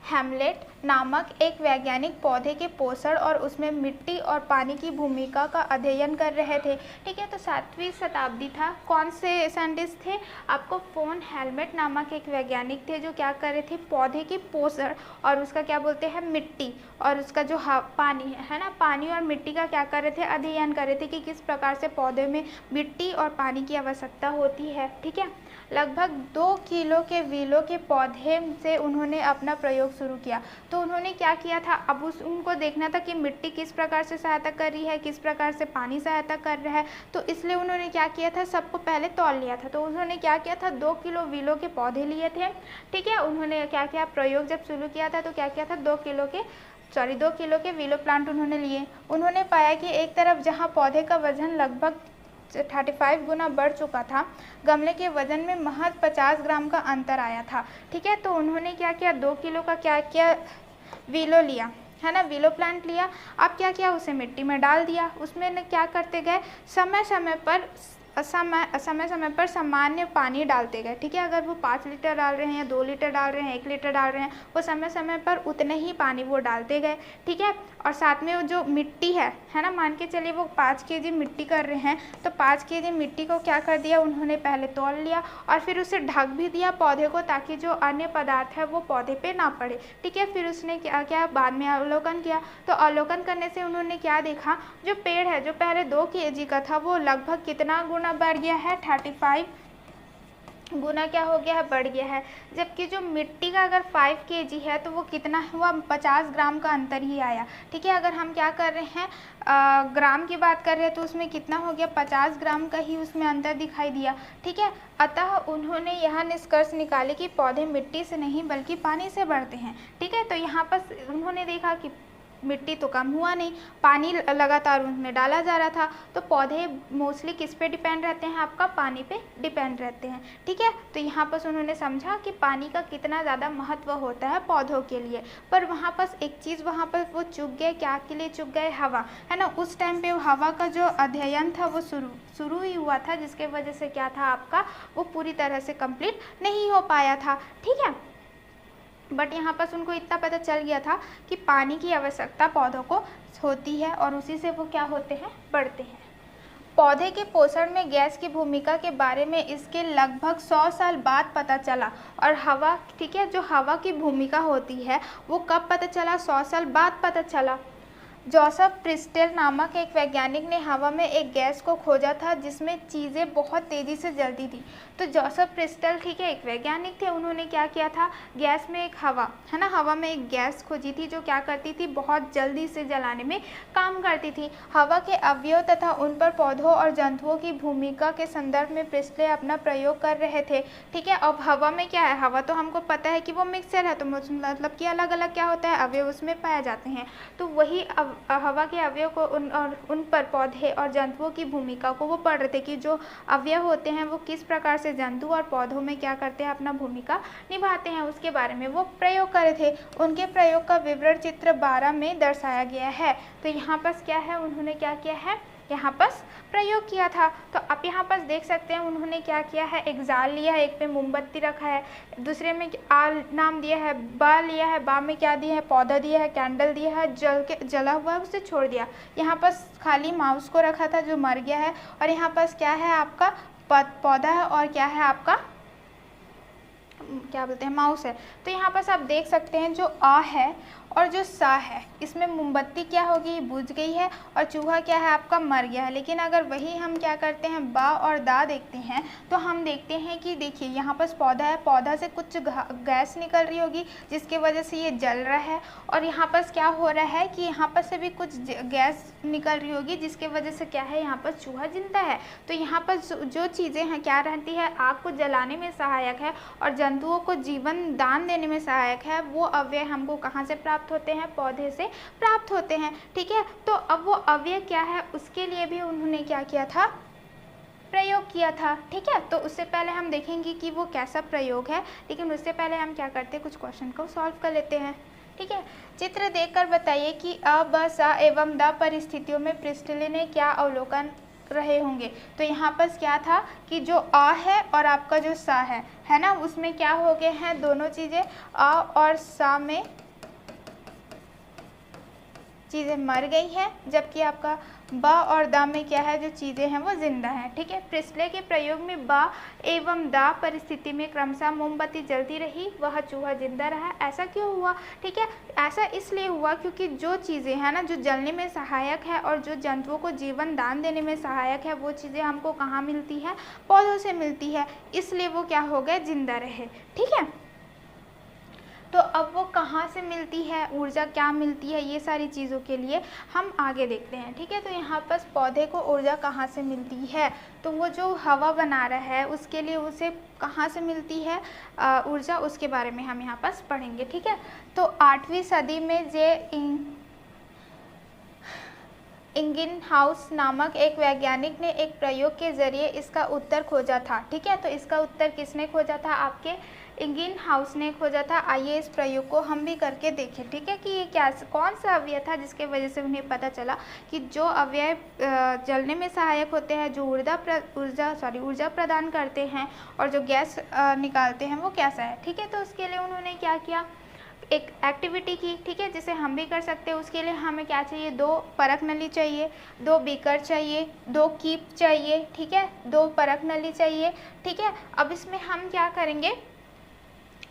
हैमलेट नामक एक वैज्ञानिक पौधे के पोषण और उसमें मिट्टी और पानी की भूमिका का अध्ययन कर रहे थे। ठीक है, तो 7वीं शताब्दी था। कौन से साइंटिस्ट थे, आपको फोन हैमलेट नामक एक वैज्ञानिक थे जो क्या कर रहे थे, पौधे की पोषण और उसका क्या बोलते हैं, मिट्टी और उसका जो पानी है ना, पानी और मिट्टी का क्या कर रहे थे, अध्ययन कर रहे थे कि किस प्रकार से पौधे में मिट्टी और पानी की आवश्यकता होती है। ठीक है, लगभग 2 किलो के विलो के पौधे से उन्होंने अपना प्रयोग शुरू किया। तो उन्होंने क्या किया था, अब उनको देखना था कि मिट्टी किस प्रकार से सहायता कर रही है, किस प्रकार से पानी सहायता कर रहा है। तो इसलिए उन्होंने क्या किया था, सबको पहले तौल लिया था। तो उन्होंने क्या किया था, 2 किलो विलो के पौधे लिए थे। ठीक है, उन्होंने क्या किया, प्रयोग जब शुरू किया था तो क्या किया था, 2 किलो के विलो प्लांट उन्होंने लिए। उन्होंने पाया कि एक तरफ जहाँ पौधे का वजन लगभग 35 गुना बढ़ चुका था, गमले के वजन में महज 50 ग्राम का अंतर आया था। ठीक है, तो उन्होंने क्या किया, 2 किलो का क्या किया, विलो लिया, है ना, विलो प्लांट लिया। अब क्या किया, उसे मिट्टी में डाल दिया। उसमें क्या करते गए, समय समय पर सामान्य पानी डालते गए। ठीक है, अगर वो 5 लीटर डाल रहे हैं, 2 लीटर डाल रहे हैं, 1 लीटर डाल रहे हैं, वो समय समय पर उतने ही पानी वो डालते गए। ठीक है, और साथ में वो जो मिट्टी है ना, मान के चलिए वो 5 केजी मिट्टी कर रहे हैं, तो 5 केजी मिट्टी को क्या कर दिया, उन्होंने पहले तौल लिया और फिर उसे ढक भी दिया पौधे को, ताकि जो अन्य पदार्थ है वो पौधे पे ना पड़े। ठीक है, फिर उसने क्या किया, बाद में अवलोकन किया। तो अवलोकन करने से उन्होंने क्या देखा, जो पेड़ है जो पहले 2 केजी का था वो लगभग कितना गुना बढ़ गया है, 35 गुना क्या हो गया है, बढ़ गया है। जबकि जो मिट्टी का अगर 5 केजी है तो वो कितना हुआ, 50 ग्राम का अंतर ही आया। ठीक है, अगर हम क्या कर रहे हैं, ग्राम की बात कर रहे हैं तो उसमें कितना हो गया, 50 ग्राम का ही उसमें अंतर दिखाई दिया। ठीक है, अतः उन्होंने यह निष्कर्ष निकाले कि पौधे मिट्टी से नहीं बल्कि पानी से बढ़ते हैं। ठीक है, तो यहाँ पर उन्होंने देखा कि मिट्टी तो कम हुआ नहीं, पानी लगातार उनमें डाला जा रहा था। तो पौधे मोस्टली किस पे डिपेंड रहते हैं, आपका पानी पे डिपेंड रहते हैं। ठीक है, तो यहाँ पर उन्होंने समझा कि पानी का कितना ज़्यादा महत्व होता है पौधों के लिए। पर वहाँ पर एक चीज़ वहाँ पर वो चूक गए, क्या के लिए चूक गए, हवा, है ना। उस टाइम पे हवा का जो अध्ययन था वो शुरू ही हुआ था, जिसके वजह से क्या था आपका, वो पूरी तरह से कंप्लीट नहीं हो पाया था। ठीक है, बट यहाँ पर उनको इतना पता चल गया था कि पानी की आवश्यकता पौधों को होती है और उसी से वो क्या होते हैं, बढ़ते हैं। पौधे के पोषण में गैस की भूमिका के बारे में इसके लगभग 100 साल बाद पता चला। और हवा, ठीक है, जो हवा की भूमिका होती है वो कब पता चला, 100 साल बाद पता चला। जोसेफ प्रिस्टल नामक एक वैज्ञानिक ने हवा में एक गैस को खोजा था जिसमें चीज़ें बहुत तेज़ी से जलती थी। तो जोसेफ प्रिस्टल, ठीक है, एक वैज्ञानिक थे। उन्होंने क्या किया था, गैस में एक हवा है ना, हवा में एक गैस खोजी थी जो क्या करती थी, बहुत जल्दी से जलाने में काम करती थी। हवा के अवयव तथा उन पर पौधों और जंतुओं की भूमिका के संदर्भ में प्रिस्टल अपना प्रयोग कर रहे थे। ठीक है, अब हवा में क्या है, हवा तो हमको पता है कि वो मिक्सचर है, तो मतलब कि अलग अलग क्या होता है, अवयव उसमें पाए जाते हैं। तो वही हवा के अवयव को उन पर पौधे और जंतुओं की भूमिका को वो पढ़ रहे थे कि जो अवयव होते हैं वो किस प्रकार से जंतु और पौधों में क्या करते हैं, अपना भूमिका निभाते हैं, उसके बारे में वो प्रयोग कर रहे थे। उनके प्रयोग का विवरण चित्र 12 में दर्शाया गया है। तो यहाँ पर क्या है, उन्होंने क्या किया है, यहाँ पर प्रयोग किया था। तो आप यहाँ पर देख सकते हैं उन्होंने क्या किया है, एक जाल लिया है, एक पे मोमबत्ती रखा है, दूसरे में आल नाम दिया है, बा लिया है, बा में क्या दिया है, पौधा दिया है, कैंडल दिया है, जला हुआ है उसे छोड़ दिया। यहाँ पर खाली माउस को रखा था जो मर गया है, और यहाँ पर क्या है आपका पौधा है, और क्या है आपका क्या बोलते हैं, माउस है। तो यहाँ पर आप देख सकते हैं जो आ है और जो सा है, इसमें मोमबत्ती क्या होगी, बुझ गई है, और चूहा क्या है आपका मर गया है। लेकिन अगर वही हम क्या करते हैं, बा और दा देखते हैं, तो हम देखते हैं कि देखिए यहाँ पर पौधा है, पौधा से कुछ गैस निकल रही होगी जिसकी वजह से ये जल रहा है, और यहाँ पर क्या हो रहा है कि यहाँ पर से भी कुछ गैस निकल रही होगी जिसकी वजह से क्या है, यहाँ पर चूहा जिंदा है। तो यहाँ पर जो चीज़ें हैं क्या रहती है, आग को जलाने में सहायक है और जंतुओं को जीवन दान देने में सहायक है, वो अवयव हमको कहाँ से प्राप्त होते हैं, पौधे से प्राप्त होते हैं। ठीक है, तो अब वो अवयव क्या है, उसके लिए भी उन्होंने क्या किया था, प्रयोग किया था। ठीक है, तो उससे पहले हम देखेंगे कि वो कैसा प्रयोग है, लेकिन उससे पहले हम क्या करते हैं, कुछ क्वेश्चन को सॉल्व कर लेते हैं। ठीक है, चित्र देखकर बताइए कि अ, ब, सा एवं द परिस्थितियों में प्रिस्टल ने क्या अवलोकन रहे होंगे। तो यहाँ पर क्या था कि जो आ है और आपका जो सा है ना, उसमें क्या हो गए हैं, दोनों चीज़ें आ और सा में चीज़ें मर गई हैं, जबकि आपका बा और दा में क्या है, जो चीज़ें हैं वो जिंदा हैं। ठीक है, प्रिस्टल के प्रयोग में बा एवं दा परिस्थिति में क्रमशः मोमबत्ती जलती रही, वह चूहा जिंदा रहा। ऐसा क्यों हुआ, ठीक है, ऐसा इसलिए हुआ क्योंकि जो चीज़ें हैं ना, जो जलने में सहायक है और जो जंतुओं को जीवन दान देने में सहायक है, वो चीज़ें हमको कहाँ मिलती है, पौधों से मिलती है, इसलिए वो क्या हो गए, जिंदा रहे। ठीक है, तो अब वो कहाँ से मिलती है, ऊर्जा क्या मिलती है, ये सारी चीज़ों के लिए हम आगे देखते हैं। ठीक है, तो यहाँ पर पौधे को ऊर्जा कहाँ से मिलती है, तो वो जो हवा बना रहा है उसके लिए उसे कहाँ से मिलती है ऊर्जा, उसके बारे में हम यहाँ पर पढ़ेंगे। ठीक है, तो 8वीं सदी में इंगिनहाउस नामक एक वैज्ञानिक ने एक प्रयोग के जरिए इसका उत्तर खोजा था। ठीक है, तो इसका उत्तर किसने खोजा था, आपके इंगिनहाउस ने खोजा था। आइए इस प्रयोग को हम भी करके देखें। ठीक है, कि ये क्या, कौन सा अवयव था जिसके वजह से उन्हें पता चला कि जो अवयव जलने में सहायक होते हैं, जो ऊर्जा प्रदान करते हैं और जो गैस निकालते हैं, वो कैसा है। ठीक है, तो उसके लिए उन्होंने क्या किया, एक एक्टिविटी की। ठीक है, जिसे हम भी कर सकते हैं। उसके लिए हमें क्या चाहिए, 2 परख नली चाहिए, 2 बीकर चाहिए, 2 कीप चाहिए। ठीक है, 2 परख नली चाहिए। ठीक है, अब इसमें हम क्या करेंगे,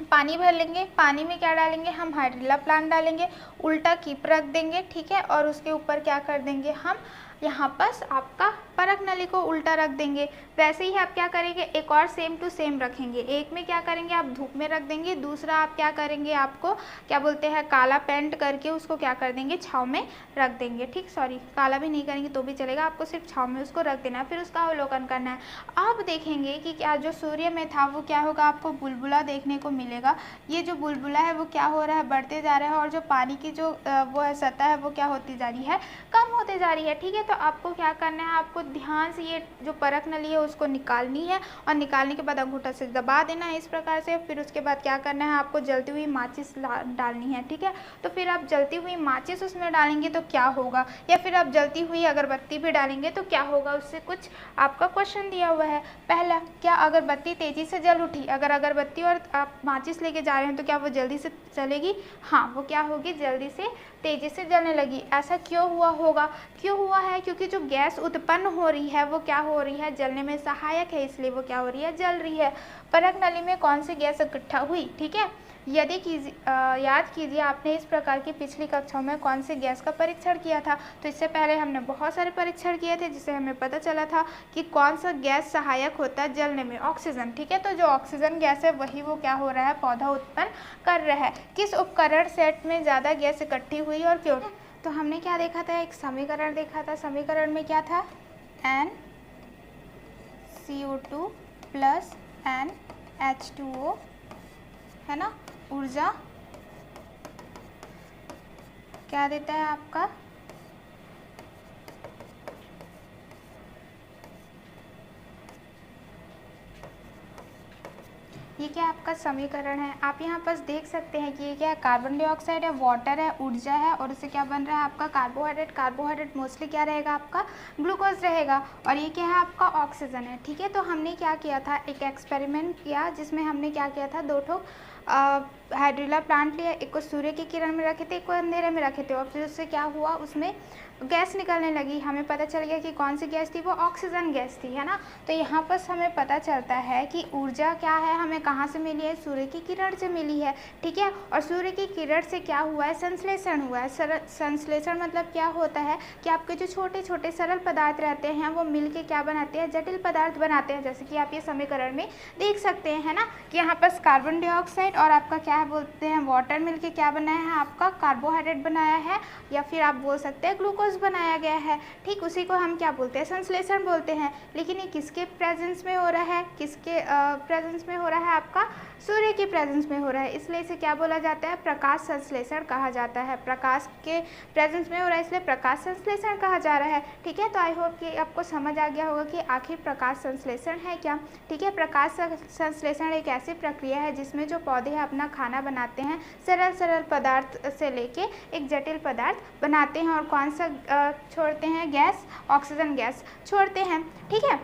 पानी भर लेंगे, पानी में क्या डालेंगे, हम हाइड्रिला प्लांट डालेंगे, उल्टा कीप रख देंगे। ठीक है, और उसके ऊपर क्या कर देंगे, हम यहाँ पर आपका परख नली को उल्टा रख देंगे। वैसे ही आप क्या करेंगे, एक और सेम टू सेम रखेंगे। एक में क्या करेंगे, आप धूप में रख देंगे, दूसरा आप क्या करेंगे, आपको क्या बोलते हैं, काला पेंट करके उसको क्या कर देंगे, छाँव में रख देंगे। ठीक, सॉरी, काला भी नहीं करेंगे तो भी चलेगा, आपको सिर्फ छाँव में उसको रख देना है, फिर उसका अवलोकन करना है। आप देखेंगे कि क्या जो सूर्य में था वो क्या होगा, आपको बुलबुला देखने को मिलेगा। ये जो बुलबुला है वो क्या हो रहा है, बढ़ते जा रहा है, और जो पानी की जो वो है सतह है वो क्या होती जा रही है, कम होते जा रही है। ठीक है, तो आपको क्या करना है, आपको ध्यान से ये जो परख नली है उसको निकालनी है, और निकालने के बाद अंगूठा से दबा देना है इस प्रकार से। फिर उसके बाद क्या करना है, आपको जलती हुई माचिस डालनी है। ठीक है, तो फिर आप जलती हुई माचिस उसमें डालेंगे तो क्या होगा, या फिर आप जलती हुई अगरबत्ती भी डालेंगे तो क्या होगा, उससे कुछ आपका क्वेश्चन दिया हुआ है। पहला, क्या अगरबत्ती तेज़ी से जल उठी, अगर अगरबत्ती और आप माचिस लेके जा रहे हैं तो क्या वो जल्दी से चलेगी, हाँ, वो क्या होगी, जल्दी से तेज़ी से जलने लगी। ऐसा क्यों हुआ होगा, क्यों हुआ है, क्योंकि जो गैस उत्पन्न हो रही है वो क्या हो रही है, जलने में सहायक है, इसलिए वो क्या हो रही है, जल रही है। परख नली में कौन सी गैस इकट्ठा हुई, ठीक है, यदि याद कीजिए आपने इस प्रकार की पिछली कक्षाओं में कौन सी गैस का परीक्षण किया था। तो इससे पहले हमने बहुत सारे परीक्षण किए थे जिससे हमें पता चला था कि कौन सा गैस सहायक होता है जलने में, ऑक्सीजन। ठीक है, तो जो ऑक्सीजन गैस है वही वो क्या हो रहा है, पौधा उत्पन्न कर रहा है। किस उपकरण सेट में ज़्यादा गैस इकट्ठी हुई और क्यों? तो हमने क्या देखा था, एक समीकरण देखा था। समीकरण में क्या था, NCO2 प्लस NH2O, है ना। ऊर्जा क्या देता है आपका, ये क्या आपका समीकरण है। आप यहाँ पर देख सकते हैं कि ये क्या है, कार्बन डाइऑक्साइड है, वाटर है, ऊर्जा है, और उससे क्या बन रहा है आपका कार्बोहाइड्रेट। कार्बोहाइड्रेट मोस्टली क्या रहेगा आपका, ग्लूकोज रहेगा, और ये क्या है आपका ऑक्सीजन है। ठीक है, तो हमने क्या किया था, एक एक्सपेरिमेंट किया जिसमें हमने क्या किया था, दो ठो हाइड्रिला प्लांट लिया, एक को सूर्य की किरण में रखे थे, एक को अंधेरे में रखे थे, और फिर उससे क्या हुआ, उसमें गैस निकलने लगी। हमें पता चल गया कि कौन सी गैस थी, वो ऑक्सीजन गैस थी, है ना। तो यहाँ पर हमें पता चलता है कि ऊर्जा क्या है, हमें कहाँ से मिली है, सूर्य की किरण से मिली है। ठीक है, और सूर्य की किरण से क्या हुआ है, संश्लेषण हुआ है। संश्लेषण मतलब क्या होता है कि आपके जो छोटे छोटे सरल पदार्थ रहते हैं वो मिल के क्या बनाते हैं, जटिल पदार्थ बनाते हैं। जैसे कि आप ये समीकरण में देख सकते हैं, है ना, कि यहाँ पर कार्बन डाइऑक्साइड और आपका क्या है बोलते हैं, वाटर मिलके क्या बनाया है आपका, कार्बोहाइड्रेट बनाया है, या फिर आप बोल सकते हैं ग्लूकोज बनाया गया है। ठीक, उसी को हम क्या बोलते हैं, संश्लेषण बोलते हैं। लेकिन ये किसके प्रेजेंस में हो रहा है, किसके प्रेजेंस में हो रहा है, आपका सूर्य के प्रेजेंस में हो रहा है, इसलिए इसे क्या बोला जाता है, प्रकाश संश्लेषण कहा जाता है। प्रकाश के प्रेजेंस में हो रहा है इसलिए प्रकाश संश्लेषण कहा जा रहा है। ठीक है, तो आई होप कि आपको समझ आ गया होगा कि आखिर प्रकाश संश्लेषण है क्या। ठीक है, प्रकाश संश्लेषण एक ऐसी प्रक्रिया है जिसमें जो पौधे अपना खाना बनाते हैं, सरल सरल पदार्थ से लेके एक जटिल पदार्थ बनाते हैं, और कौन सा छोड़ते हैं, गैस, ऑक्सीजन गैस छोड़ते हैं। ठीक है,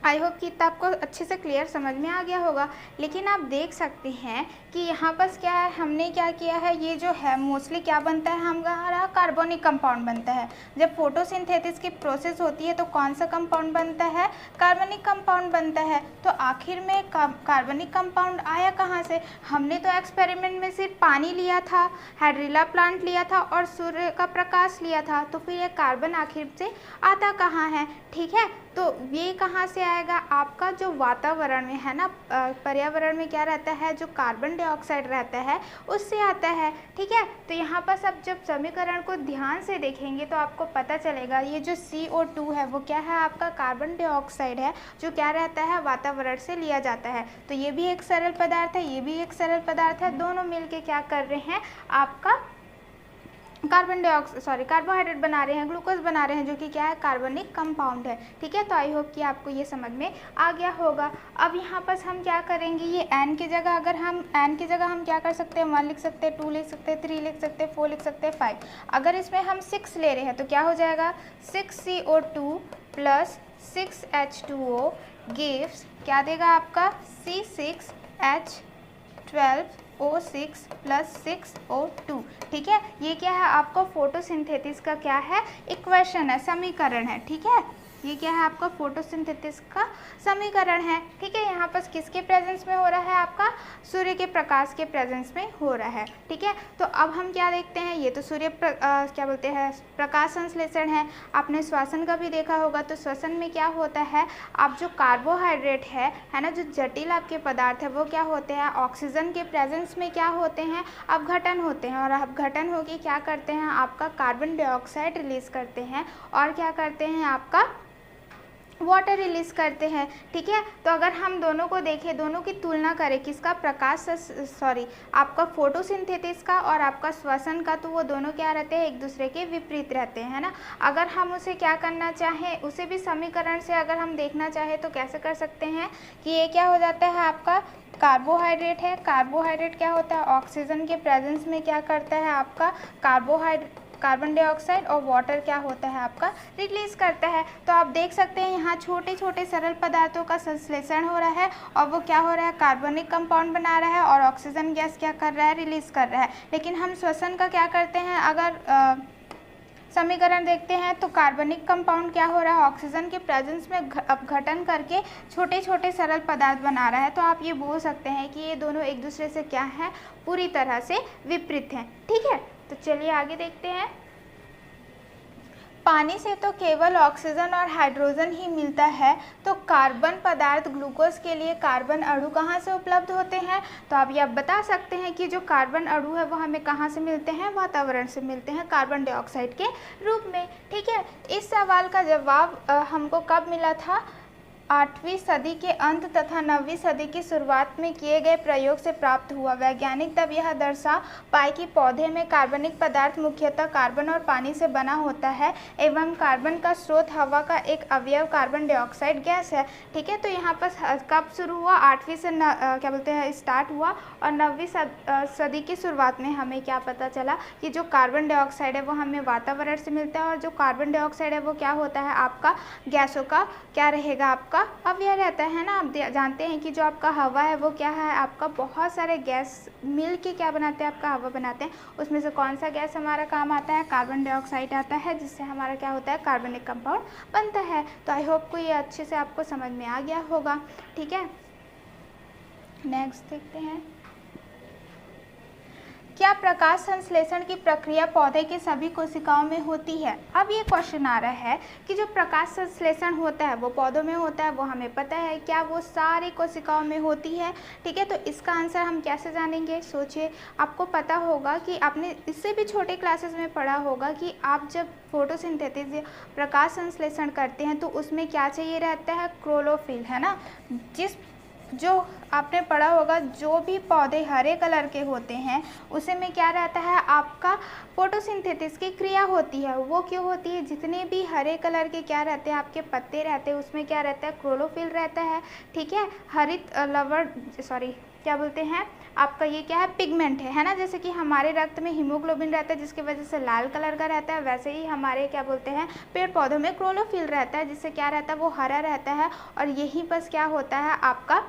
आई होप कि इतना आपको अच्छे से क्लियर समझ में आ गया होगा। लेकिन आप देख सकते हैं कि यहाँ पर क्या है, हमने क्या किया है, ये जो है मोस्टली क्या बनता है हमारा, कार्बनिक कंपाउंड बनता है। जब फोटोसिंथेसिस की प्रोसेस होती है तो कौन सा कंपाउंड बनता है, कार्बनिक कंपाउंड बनता है। तो आखिर में कार्बनिक कंपाउंड आया कहाँ से, हमने तो एक्सपेरिमेंट में सिर्फ पानी लिया था, हाइड्रिला प्लांट लिया था और सूर्य का प्रकाश लिया था, तो फिर ये कार्बन आखिर से आता कहाँ है। ठीक है, तो ये कहाँ से आएगा, आपका जो वातावरण में है ना, पर्यावरण में क्या रहता है, जो कार्बन डाइऑक्साइड रहता है उससे आता है। ठीक है, तो यहाँ पर सब जब समीकरण को ध्यान से देखेंगे तो आपको पता चलेगा, ये जो CO2 है वो क्या है आपका, कार्बन डाइऑक्साइड है, जो क्या रहता है, वातावरण से लिया जाता है। तो ये भी एक सरल पदार्थ है, ये भी एक सरल पदार्थ है, दोनों मिलके क्या कर रहे हैं, आपका कार्बोहाइड्रेट बना रहे हैं, ग्लूकोज बना रहे हैं, जो कि क्या है, कार्बनिक कंपाउंड है। ठीक है, तो आई होप कि आपको ये समझ में आ गया होगा। अब यहाँ पर हम क्या करेंगे, ये n की जगह अगर हम n की जगह हम क्या कर सकते हैं, 1 लिख सकते हैं, 2 लिख सकते हैं, 3 लिख सकते हैं, 4 लिख सकते हैं, 5। अगर इसमें हम 6 ले रहे हैं तो क्या हो जाएगा, 6CO2 प्लस 6H2O गिव्स क्या देगा आपका, C6H12O6 प्लस 6O2। ठीक है, ये क्या है आपका फोटोसिंथेसिस का क्या है, इक्वेशन है, समीकरण है। ठीक है, ये क्या है आपका फोटोसिंथेसिस का समीकरण है। ठीक है, यहाँ पर किसके प्रेजेंस में हो रहा है, आपका सूर्य के प्रकाश के प्रेजेंस में हो रहा है। ठीक है, तो अब हम क्या देखते हैं, ये तो सूर्य क्या बोलते हैं, प्रकाश संश्लेषण है। आपने श्वसन का भी देखा होगा, तो श्वसन में क्या होता है, आप जो कार्बोहाइड्रेट है ना, जो जटिल आपके पदार्थ है वो क्या होते हैं, ऑक्सीजन के प्रेजेंस में क्या होते हैं, अपघटन होते हैं, और अपघटन होके क्या करते हैं, आपका कार्बन डाइऑक्साइड रिलीज करते हैं, और क्या करते हैं, आपका वाटर रिलीज करते हैं। ठीक है, तो अगर हम दोनों को देखें, दोनों की तुलना करें, किसका, आपका फोटोसिंथेसिस का और आपका श्वसन का, तो वो दोनों क्या रहते हैं, एक दूसरे के विपरीत रहते हैं, है ना। अगर हम उसे क्या करना चाहें, उसे भी समीकरण से अगर हम देखना चाहें तो कैसे कर सकते हैं कि ये क्या हो जाता है आपका, कार्बोहाइड्रेट है, कार्बोहाइड्रेट क्या होता है, ऑक्सीजन के प्रेजेंस में क्या करता है आपका, कार्बन डाइऑक्साइड, और वाटर क्या होता है आपका, रिलीज करता है। तो आप देख सकते हैं यहाँ छोटे छोटे सरल पदार्थों का संश्लेषण हो रहा है, और वो क्या हो रहा है, कार्बनिक कंपाउंड बना रहा है, और ऑक्सीजन गैस क्या कर रहा है, रिलीज कर रहा है। लेकिन हम श्वसन का क्या करते हैं, अगर समीकरण देखते हैं तो कार्बनिक कंपाउंड क्या हो रहा है, ऑक्सीजन के प्रेजेंस में अपघटन करके छोटे छोटे सरल पदार्थ बना रहा है। तो आप ये बोल सकते हैं कि ये दोनों एक दूसरे से क्या है, पूरी तरह से विपरीत हैं। ठीक है, तो चलिए आगे देखते हैं। पानी से तो केवल ऑक्सीजन और हाइड्रोजन ही मिलता है, तो कार्बन पदार्थ ग्लूकोज के लिए कार्बन अणु कहाँ से उपलब्ध होते हैं? तो आप ये बता सकते हैं कि जो कार्बन अणु है वो हमें कहाँ से मिलते हैं, वातावरण से मिलते हैं कार्बन डाइऑक्साइड के रूप में। ठीक है, इस सवाल का जवाब हमको कब मिला था? 8वीं सदी के अंत तथा 9वीं सदी की शुरुआत में किए गए प्रयोग से प्राप्त हुआ। वैज्ञानिक तब यह दर्शा पाए कि पौधे में कार्बनिक पदार्थ मुख्यतः कार्बन और पानी से बना होता है एवं कार्बन का स्रोत हवा का एक अवयव कार्बन डाइऑक्साइड गैस है। ठीक है, तो यहाँ पर कब शुरू हुआ? 8वीं से क्या बोलते हैं स्टार्ट हुआ, और 9वीं सदी की शुरुआत में हमें क्या पता चला कि जो कार्बन डाइऑक्साइड है वो हमें वातावरण से मिलता है, और जो कार्बन डाइऑक्साइड है वो क्या होता है, आपका गैसों का क्या रहेगा, आपका अवयव रहता है ना। आप जानते हैं कि जो आपका हवा है वो क्या है, आपका बहुत सारे गैस मिल के क्या बनाते हैं, आपका हवा बनाते हैं। उसमें से कौन सा गैस हमारा काम आता है, कार्बन डाइऑक्साइड आता है, जिससे हमारा क्या होता है, कार्बनिक कंपाउंड बनता है। तो आई होप को ये अच्छे से आपको समझ में आ गया होगा। ठीक है, नेक्स्ट देखते हैं। क्या प्रकाश संश्लेषण की प्रक्रिया पौधे की सभी कोशिकाओं में होती है? अब ये क्वेश्चन आ रहा है कि जो प्रकाश संश्लेषण होता है वो पौधों में होता है, वो हमें पता है, क्या वो सारी कोशिकाओं में होती है? ठीक है, तो इसका आंसर हम कैसे जानेंगे? सोचिए, आपको पता होगा कि आपने इससे भी छोटे क्लासेस में पढ़ा होगा कि आप जब फोटोसिंथेसिस या प्रकाश संश्लेषण करते हैं तो उसमें क्या चाहिए रहता है, क्लोरोफिल, है ना। जो आपने पढ़ा होगा, जो भी पौधे हरे कलर के होते हैं उसे में क्या रहता है, आपका फोटोसिंथेसिस की क्रिया होती है। वो क्यों होती है? जितने भी हरे कलर के क्या रहते हैं, आपके पत्ते रहते हैं, उसमें क्या रहता है, क्लोरोफिल रहता है। ठीक है, हरित लवण क्या बोलते हैं, आपका ये क्या है, पिगमेंट है ना। जैसे कि हमारे रक्त में हीमोग्लोबिन रहता है जिसकी वजह से लाल कलर का रहता है, वैसे ही हमारे क्या बोलते हैं, पेड़ पौधों में क्लोरोफिल रहता है, जिससे क्या रहता है, वो हरा रहता है। और यहीं पर क्या होता है, आपका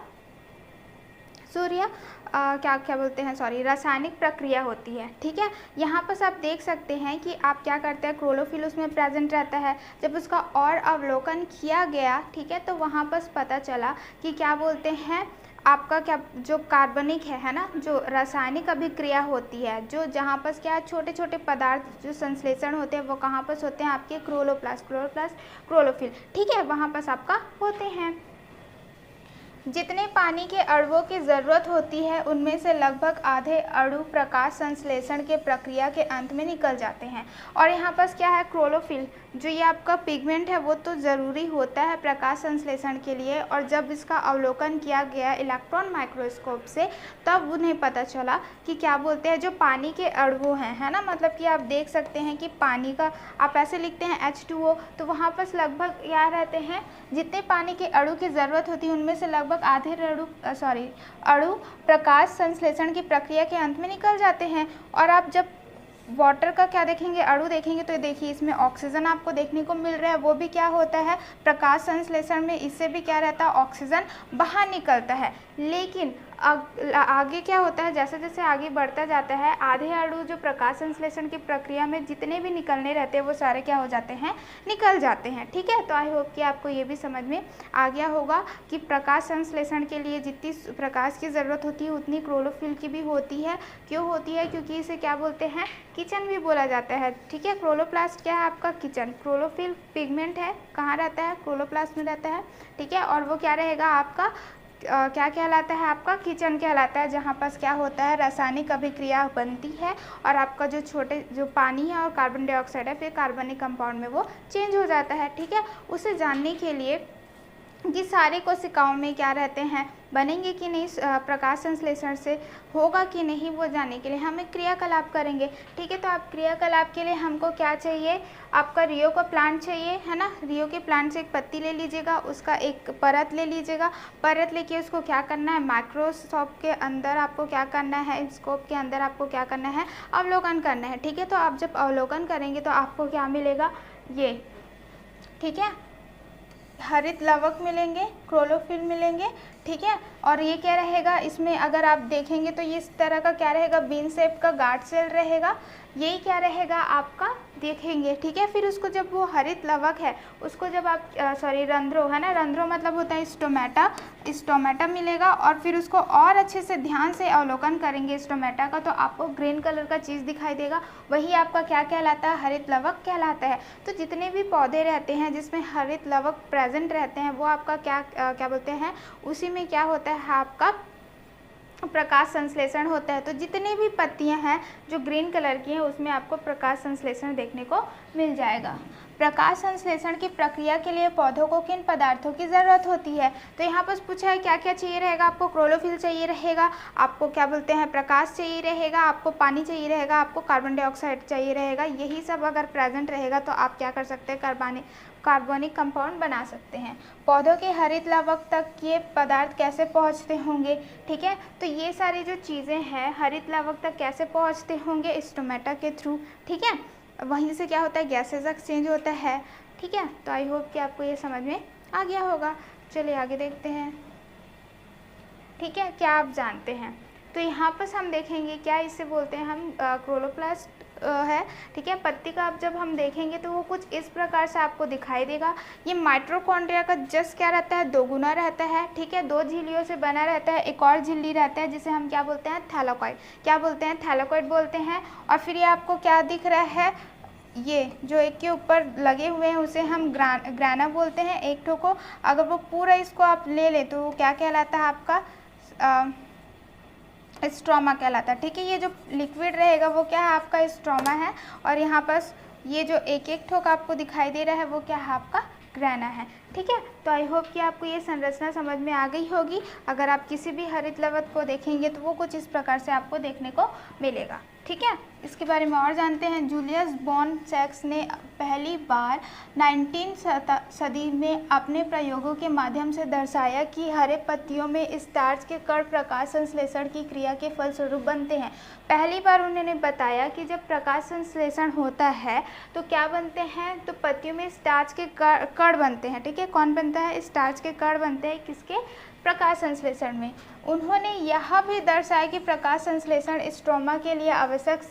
क्या बोलते हैं, रासायनिक प्रक्रिया होती है। ठीक है, यहाँ पर आप देख सकते हैं कि आप क्या करते हैं, क्लोरोफिल उसमें प्रेजेंट रहता है। जब उसका और अवलोकन किया गया, ठीक है, तो वहाँ पर पता चला कि क्या बोलते हैं, आपका क्या जो कार्बनिक है ना, जो रासायनिक अभिक्रिया होती है, जो जहाँ पर क्या छोटे छोटे पदार्थ जो संश्लेषण होते हैं वो कहाँ पर होते हैं, आपके क्लोरोप्लास्ट क्लोरोफिल। ठीक है, वहाँ पर आपका होते हैं। जितने पानी के अणुओं की ज़रूरत होती है उनमें से लगभग आधे अणु प्रकाश संश्लेषण के प्रक्रिया के अंत में निकल जाते हैं। और यहाँ पर क्या है, क्लोरोफिल, जो ये आपका पिगमेंट है वो तो ज़रूरी होता है प्रकाश संश्लेषण के लिए। और जब इसका अवलोकन किया गया इलेक्ट्रॉन माइक्रोस्कोप से, तब उन्हें पता चला कि क्या बोलते हैं, जो पानी के अणु हैं, है ना, मतलब कि आप देख सकते हैं कि पानी का आप ऐसे लिखते हैं H2O, तो वहाँ पर लगभग क्या रहते हैं, जितने पानी के अणु की ज़रूरत होती है उनमें से लगभग आधे अणु प्रकाश संश्लेषण की प्रक्रिया के अंत में निकल जाते हैं। और आप जब वाटर का क्या देखेंगे, अणु देखेंगे, तो देखिए इसमें ऑक्सीजन आपको देखने को मिल रहा है, वो भी क्या होता है, प्रकाश संश्लेषण में इससे भी क्या रहता है, ऑक्सीजन बाहर निकलता है। लेकिन आगे क्या होता है, जैसे जैसे आगे बढ़ता जाता है, आधे अणु जो प्रकाश संश्लेषण की प्रक्रिया में जितने भी निकलने रहते हैं वो सारे क्या हो जाते हैं, निकल जाते हैं। ठीक है, तो आई होप कि आपको ये भी समझ में आ गया होगा कि प्रकाश संश्लेषण के लिए जितनी प्रकाश की ज़रूरत होती है उतनी क्लोरोफिल की भी होती है। क्यों होती है? क्योंकि इसे क्या बोलते हैं, किचन भी बोला जाता है। ठीक है, क्लोरोप्लास्ट क्या है, आपका किचन। क्लोरोफिल पिगमेंट है, कहाँ रहता है, क्लोरोप्लास्ट में रहता है। ठीक है, और वो क्या रहेगा, आपका क्या कहलाता है, आपका किचन कहलाता है, जहाँ पर क्या होता है, रासायनिक अभिक्रिया बनती है और आपका जो पानी है और कार्बन डाइऑक्साइड है फिर कार्बनिक कंपाउंड में वो चेंज हो जाता है। ठीक है, उसे जानने के लिए कि सारे कोशिकाओं में क्या रहते हैं, बनेंगे कि नहीं, प्रकाश संश्लेषण से होगा कि नहीं, वो जानने के लिए हमें क्रियाकलाप करेंगे। ठीक है, तो आप क्रियाकलाप के लिए हमको क्या चाहिए, आपका रियो का प्लांट चाहिए, है ना। रियो के प्लांट से एक पत्ती ले लीजिएगा, उसका एक परत ले लीजिएगा, परत लेके उसको क्या करना है, माइक्रोस्कोप के अंदर आपको क्या करना है, स्कोप के अंदर आपको क्या करना है, अवलोकन करना है। ठीक है, तो आप जब अवलोकन करेंगे तो आपको क्या मिलेगा, ये, ठीक है, हरित लवक मिलेंगे, क्लोरोफिल मिलेंगे। ठीक है, और ये क्या रहेगा, इसमें अगर आप देखेंगे तो ये इस तरह का क्या रहेगा, बीन शेप का गार्ड सेल रहेगा। यही क्या रहेगा आपका देखेंगे, ठीक है। फिर उसको जब वो हरित लवक है उसको जब आप रंध्रों है ना, रंध्रों मतलब होता है स्टोमेटा मिलेगा, और फिर उसको और अच्छे से ध्यान से अवलोकन करेंगे स्टोमेटा का, तो आपको ग्रीन कलर का चीज़ दिखाई देगा, वही आपका क्या कहलाता है, हरित लवक कहलाता है। तो जितने भी पौधे रहते हैं जिसमें हरित लवक प्रेजेंट रहते हैं वो आपका क्या बोलते हैं, उसी में क्या होता है आपका प्रकाश संश्लेषण होता है। तो जितनी भी पत्तियां हैं जो ग्रीन कलर की हैं उसमें आपको प्रकाश संश्लेषण देखने को मिल जाएगा। प्रकाश संश्लेषण की प्रक्रिया के लिए पौधों को किन पदार्थों की ज़रूरत होती है, तो यहाँ पर पूछा है क्या क्या चाहिए रहेगा, आपको क्लोरोफिल चाहिए रहेगा, आपको क्या बोलते हैं प्रकाश चाहिए रहेगा, आपको पानी चाहिए रहेगा, आपको कार्बन डाइऑक्साइड चाहिए रहेगा। यही सब अगर प्रेजेंट रहेगा तो आप क्या कर सकते हैं, कार्बनिक कंपाउंड बना सकते हैं। पौधों के हरित लवक तक ये पदार्थ कैसे पहुंचते होंगे, ठीक है। तो ये सारी जो चीज़ें हैं हरित लवक तक कैसे पहुंचते होंगे, स्टोमेटा के थ्रू, ठीक है। वहीं से क्या होता है, गैसेज एक्सचेंज होता है, ठीक है। तो आई होप कि आपको ये समझ में आ गया होगा। चलिए आगे देखते हैं, ठीक है। क्या आप जानते हैं, तो यहाँ पर हम देखेंगे क्या इसे बोलते हैं हम क्लोरोप्लास्ट है, ठीक है। पत्ती का अब जब हम देखेंगे तो वो कुछ इस प्रकार से आपको दिखाई देगा। ये माइटोकॉन्ड्रिया का जस्ट क्या रहता है, दोगुना रहता है, ठीक है। 2 झिल्लियों से बना रहता है, एक और झिल्ली रहता है जिसे हम क्या बोलते हैं, थैलेकॉइड, क्या बोलते हैं, थैलेकॉइड बोलते हैं। और फिर ये आपको क्या दिख रहा है, ये जो एक के ऊपर लगे हुए हैं उसे हम ग्राना बोलते हैं एक ठो को। अगर वो पूरा इसको आप ले लें तो वो क्या कहलाता है आपका स्ट्रोमा कहलाता है, ठीक है। ये जो लिक्विड रहेगा वो क्या है आपका स्ट्रोमा है, और यहाँ पर ये जो एक एक ठोक आपको दिखाई दे रहा है वो क्या है आपका ग्राना है, ठीक है। तो आई होप कि आपको ये संरचना समझ में आ गई होगी। अगर आप किसी भी हरित लवक को देखेंगे तो वो कुछ इस प्रकार से आपको देखने को मिलेगा, ठीक है। इसके बारे में और जानते हैं। जूलियस बॉर्न सैक्स ने पहली बार 19 सदी में अपने प्रयोगों के माध्यम से दर्शाया कि हरे पत्तियों में स्टार्च के कण प्रकाश संश्लेषण की क्रिया के फलस्वरूप बनते हैं। पहली बार उन्होंने बताया कि जब प्रकाश संश्लेषण होता है तो क्या बनते हैं, तो पत्तियों में स्टार्च के कण बनते हैं, ठीक है। कौन बनता है, स्टार्च के कण बनते हैं, किसके, प्रकाश संश्लेषण में। उन्होंने यह भी दर्शाया कि प्रकाश संश्लेषण स्ट्रोमा के लिए आवश्यक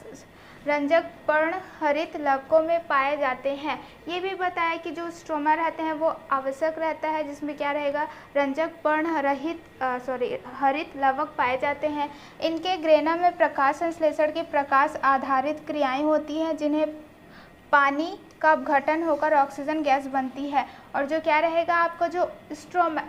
रंजक पर्ण हरित लवकों में पाए जाते हैं। ये भी बताया कि जो स्ट्रोमा रहते हैं वो आवश्यक रहता है जिसमें क्या रहेगा, रंजक पर्ण हरित लवक पाए जाते हैं। इनके ग्रेना में प्रकाश संश्लेषण की प्रकाश आधारित क्रियाएं होती हैं जिन्हें पानी का अपघटन होकर ऑक्सीजन गैस बनती है। और जो क्या रहेगा आपका जो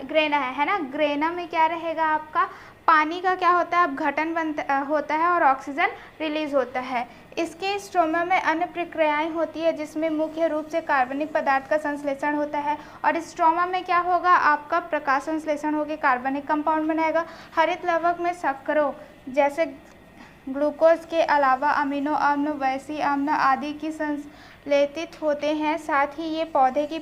ग्रेना है ना, ग्रेना में क्या रहेगा आपका पानी का क्या होता है, अपघटन होता है और ऑक्सीजन रिलीज होता है। इसके स्ट्रोमा में अन्य प्रक्रियाएं होती है जिसमें मुख्य रूप से कार्बनिक पदार्थ का संश्लेषण होता है। और स्ट्रोमा में क्या होगा आपका प्रकाश संश्लेषण होकर कार्बनिक कंपाउंड बनाएगा। हरित लवक में शर्करों जैसे ग्लूकोज के अलावा अमीनो अम्ल, वैसी अम्ल आदि की संश्लेषित होते हैं। साथ ही ये पौधे की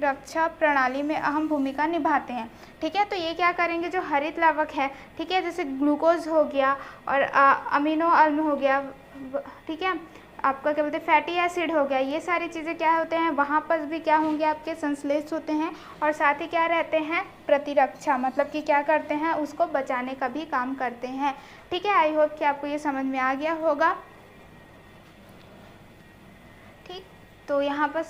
रक्षा प्रणाली में अहम भूमिका निभाते हैं, ठीक है। तो ये क्या करेंगे, जो हरित लवक है, ठीक है, जैसे ग्लूकोज हो गया और अमीनो अम्ल हो गया, ठीक है, आपका क्या बोलते हैं फैटी एसिड हो गया, ये सारी चीज़ें क्या होते हैं वहाँ पर भी क्या होंगे आपके संश्लेषित होते हैं। और साथ ही क्या रहते हैं, प्रतिरक्षा, मतलब कि क्या करते हैं, उसको बचाने का भी काम करते हैं, ठीक है। आई होप कि आपको ये समझ में आ गया होगा, ठीक। तो यहाँ पर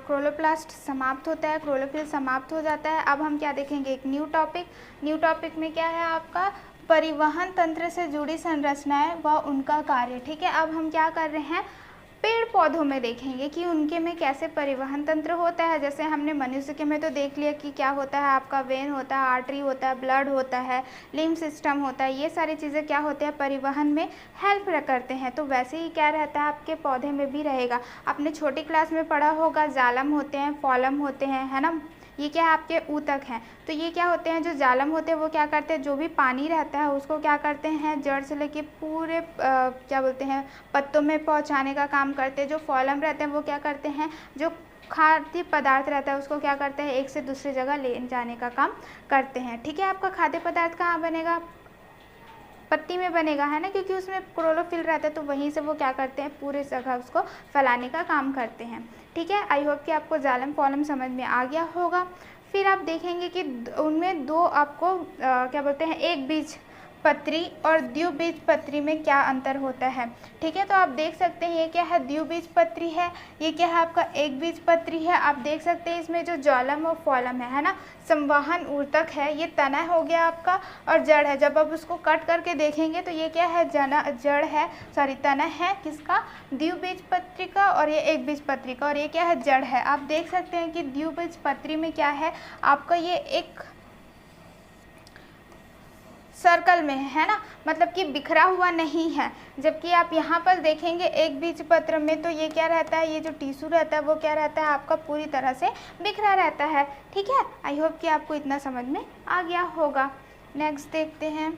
क्लोरोप्लास्ट समाप्त होता है, क्लोरोफिल समाप्त हो जाता है। अब हम क्या देखेंगे, एक न्यू टॉपिक में क्या है आपका परिवहन तंत्र से जुड़ी संरचनाएं व उनका कार्य, ठीक है। अब हम क्या कर रहे हैं, पेड़ पौधों में देखेंगे कि उनके में कैसे परिवहन तंत्र होता है। जैसे हमने मनुष्य के में तो देख लिया कि क्या होता है आपका वेन होता है, आर्टरी होता है, ब्लड होता है, लिम्फ सिस्टम होता है, ये सारी चीज़ें क्या होते हैं परिवहन में हेल्प करते हैं। तो वैसे ही क्या रहता है आपके पौधे में भी रहेगा। आपने छोटी क्लास में पढ़ा होगा, जालम होते हैं, फॉलम होते हैं, है ना, ये क्या है आपके ऊतक हैं। तो ये क्या होते हैं, जो जालम होते हैं वो क्या करते हैं, जो भी पानी रहता है उसको क्या करते हैं जड़ से लेके पूरे क्या बोलते हैं पत्तों में पहुंचाने का काम करते हैं। जो फॉलम रहते हैं वो क्या करते हैं, जो खाद्य पदार्थ रहता है उसको क्या करते हैं एक से दूसरी जगह ले जाने का काम करते हैं, ठीक है। आपका खाद्य पदार्थ कहाँ बनेगा, पत्ती में बनेगा, है ना, क्योंकि उसमें क्लोरोफिल रहता है, तो वहीं से वो क्या करते हैं पूरे जगह उसको फैलाने का काम करते हैं, ठीक है। आई होप कि आपको जालम फॉलम समझ में आ गया होगा। फिर आप देखेंगे कि उनमें दो आपको क्या बोलते हैं एक बीज पत्री और द्विबीजपत्री में क्या अंतर होता है। ठीक है, तो आप देख सकते हैं ये क्या है, द्विबीजपत्री है, ये क्या है आपका एक बीजपत्री है। आप देख सकते हैं इसमें जो जालम और फॉलम है ना, संवहन ऊतक है, ये तना हो गया आपका और जड़ है। जब आप उसको कट करके देखेंगे तो ये क्या है, जड़ है, सॉरी तना है किसका, द्विबीजपत्री का, और ये एक बीजपत्री का, और ये क्या है, जड़ है। आप देख सकते हैं कि द्विबीजपत्री में क्या है आपका, ये एक सर्कल में है ना, मतलब कि बिखरा हुआ नहीं है। जबकि आप यहाँ पर देखेंगे एक बीजपत्र में तो ये क्या रहता है, ये जो टिश्यू रहता है वो क्या रहता है आपका, पूरी तरह से बिखरा रहता है। ठीक है, आई होप कि आपको इतना समझ में आ गया होगा। नेक्स्ट देखते हैं,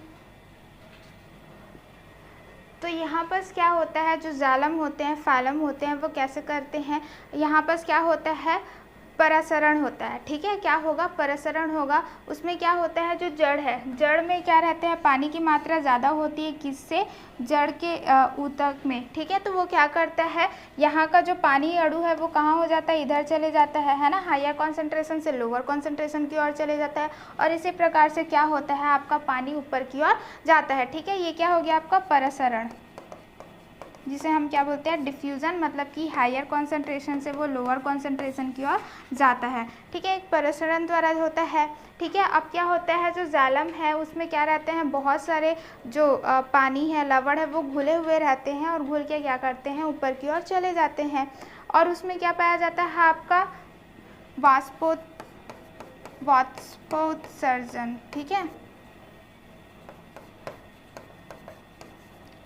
तो यहाँ पर क्या होता है, जो जालम होते हैं, फालम होते हैं, वो कैसे करते हैं, यहाँ पर क्या होता है, परासरण होता है। ठीक है, क्या होगा, परासरण होगा। उसमें क्या होता है, जो जड़ है, जड़ में क्या रहता है, पानी की मात्रा ज़्यादा होती है, किससे, जड़ के ऊतक में। ठीक है, तो वो क्या करता है, यहाँ का जो पानी अणु है वो कहाँ हो जाता है, इधर चले जाता है ना, हायर कॉन्सेंट्रेशन से लोअर कॉन्सेंट्रेशन की ओर चले जाता है, और इसी प्रकार से क्या होता है आपका, पानी ऊपर की ओर जाता है। ठीक है, ये क्या हो गया आपका, परासरण, जिसे हम क्या बोलते हैं, डिफ्यूज़न, मतलब कि हायर कॉन्सेंट्रेशन से वो लोअर कॉन्सेंट्रेशन की ओर जाता है। ठीक है, एक परासरण द्वारा होता है। ठीक है, अब क्या होता है, जो जालम है उसमें क्या रहते हैं, बहुत सारे जो पानी है, लवण है, वो घुले हुए रहते हैं और घुल के क्या करते हैं, ऊपर की ओर चले जाते हैं, और उसमें क्या पाया जाता है आपका, वाष्पोत्सर्जन। ठीक है,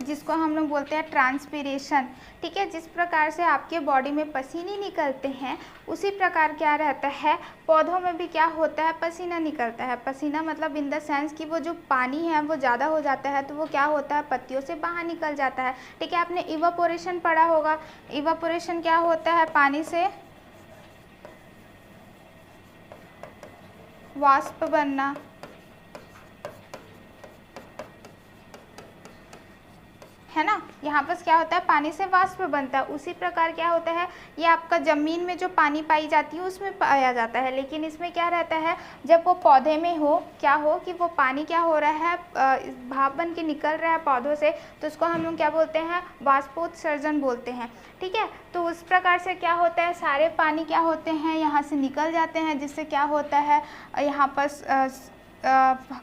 जिसको हम लोग बोलते हैं ट्रांसपीरेशन। ठीक है, जिस प्रकार से आपके बॉडी में पसीने निकलते हैं उसी प्रकार क्या रहता है, पौधों में भी क्या होता है, पसीना निकलता है। पसीना मतलब इन द सेंस कि वो जो पानी है वो ज़्यादा हो जाता है तो वो क्या होता है, पत्तियों से बाहर निकल जाता है। ठीक है, आपने इवापोरेशन पढ़ा होगा, इवापोरेशन क्या होता है, पानी से वाष्प बनना। है ना, यहाँ पर क्या होता है, पानी से वाष्प बनता है। उसी प्रकार क्या होता है, ये आपका ज़मीन में जो पानी पाई जाती है उसमें पाया जाता है, लेकिन इसमें क्या रहता है, जब वो पौधे में हो, क्या हो कि वो पानी क्या हो रहा है, भाप बन के निकल रहा है पौधों से, तो उसको हम लोग क्या बोलते हैं, वाष्पोत्सर्जन बोलते हैं। ठीक है, तो उस प्रकार से क्या होता है, सारे पानी क्या होते हैं यहाँ से निकल जाते हैं, जिससे क्या होता है, यहाँ पर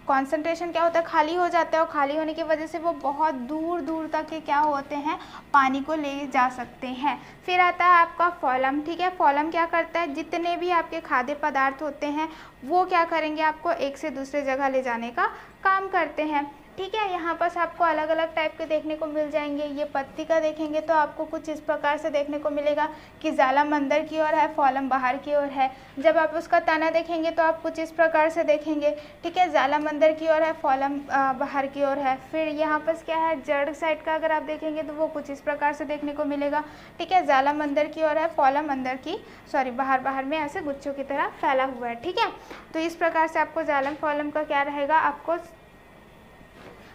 कॉन्सेंट्रेशन क्या होता है, खाली हो जाता है, और खाली होने की वजह से वो बहुत दूर दूर तक के क्या होते हैं, पानी को ले जा सकते हैं। फिर आता है आपका फॉलम। ठीक है, फॉलम क्या करता है, जितने भी आपके खाद्य पदार्थ होते हैं वो क्या करेंगे, आपको एक से दूसरे जगह ले जाने का काम करते हैं। ठीक है, यहाँ पर आपको अलग अलग टाइप के देखने को मिल जाएंगे। ये पत्ती का देखेंगे तो आपको कुछ इस प्रकार से देखने को मिलेगा कि जालम अंदर की ओर है, फॉलम बाहर की ओर है। जब आप उसका तना देखेंगे तो आप कुछ इस प्रकार से देखेंगे। ठीक है, जालम अंदर की ओर है, फॉलम बाहर की ओर है। फिर यहाँ पर क्या है, जड़ साइड का अगर आप देखेंगे तो वो कुछ इस प्रकार से देखने को मिलेगा। ठीक है, जालम अंदर की ओर है, फॉलम अंदर की बाहर में ऐसे गुच्छों की तरह फैला हुआ है। ठीक है, तो इस प्रकार से आपको जालम फॉलम का क्या रहेगा, आपको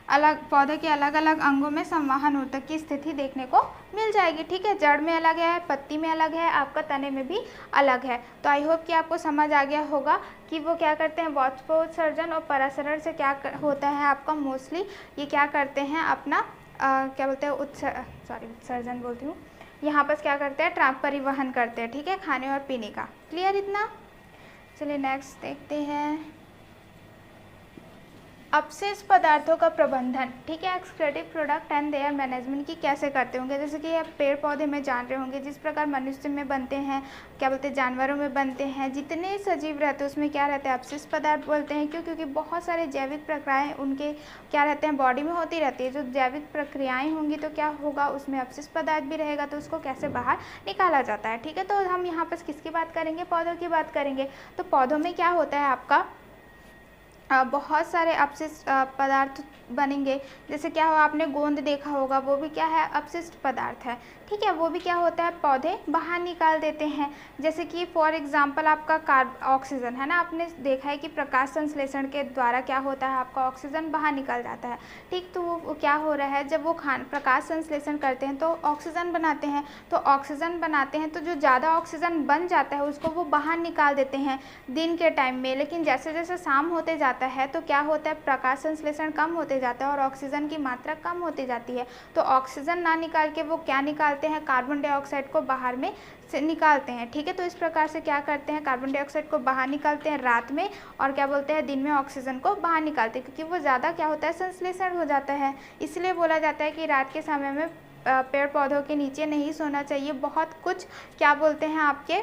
अलग पौधे के अलग अलग अंगों में संवहन ऊतक की स्थिति देखने को मिल जाएगी। ठीक है, जड़ में अलग है, पत्ती में अलग है, आपका तने में भी अलग है। तो आई होप कि आपको समझ आ गया होगा कि वो क्या करते हैं, वाष्पोत्सर्जन और परासरण से क्या होता है आपका, मोस्टली ये क्या करते हैं अपना क्या बोलते हैं, उत्सर्जन बोलती हूँ, यहाँ पर क्या करते हैं, परिवहन करते हैं। ठीक है, खाने और पीने का। क्लियर इतना, चलिए नेक्स्ट देखते हैं, अपशिष्ट पदार्थों का प्रबंधन। ठीक है, excretive product and there management की कैसे करते होंगे, जैसे कि आप पेड़ पौधे में जान रहे होंगे, जिस प्रकार मनुष्य में बनते हैं, क्या बोलते हैं, जानवरों में बनते हैं, जितने सजीव रहते हैं उसमें क्या रहते हैं, अपशिष्ट पदार्थ बोलते हैं। क्यों, क्योंकि बहुत सारे जैविक प्रक्रियाएँ उनके क्या रहते हैं, बॉडी में होती रहती है। जो जैविक प्रक्रियाएँ होंगी तो क्या होगा, उसमें अपशिष्ट पदार्थ भी रहेगा, तो उसको कैसे बाहर निकाला जाता है। ठीक है, तो हम यहाँ पर किसकी बात करेंगे, पौधों की बात करेंगे। तो पौधों में क्या होता है आपका, बहुत सारे अपशिष्ट पदार्थ बनेंगे। जैसे क्या हो, आपने गोंद देखा होगा, वो भी क्या है, अपशिष्ट पदार्थ है। ठीक है, वो भी क्या होता है, पौधे बाहर निकाल देते हैं। जैसे कि फॉर एग्जांपल आपका ऑक्सीजन है ना, आपने देखा है कि प्रकाश संश्लेषण के द्वारा क्या होता है, आपका ऑक्सीजन बाहर निकल जाता है। ठीक, तो वो क्या हो रहा है, जब वो प्रकाश संश्लेषण करते हैं तो ऑक्सीजन बनाते हैं, तो ऑक्सीजन बनाते हैं तो जो ज़्यादा ऑक्सीजन बन जाता है उसको वो बाहर निकाल देते हैं दिन के टाइम में। लेकिन जैसे जैसे शाम होते जाता है तो क्या होता है, प्रकाश संश्लेषण कम होते जाता है और ऑक्सीजन की मात्रा कम होती जाती है। तो ऑक्सीजन ना निकाल के वो क्या निकालते हैं, कार्बन डाइऑक्साइड को बाहर में से निकालते हैं। ठीक है, तो इस प्रकार से क्या करते हैं, कार्बन डाइऑक्साइड को बाहर निकालते हैं रात में, और क्या बोलते हैं, दिन में ऑक्सीजन को बाहर निकालते हैं, क्योंकि वो ज़्यादा क्या होता है, संश्लेषण हो जाता है। इसलिए बोला जाता है कि रात के समय में पेड़ पौधों के नीचे नहीं सोना चाहिए। बहुत कुछ क्या बोलते हैं, आपके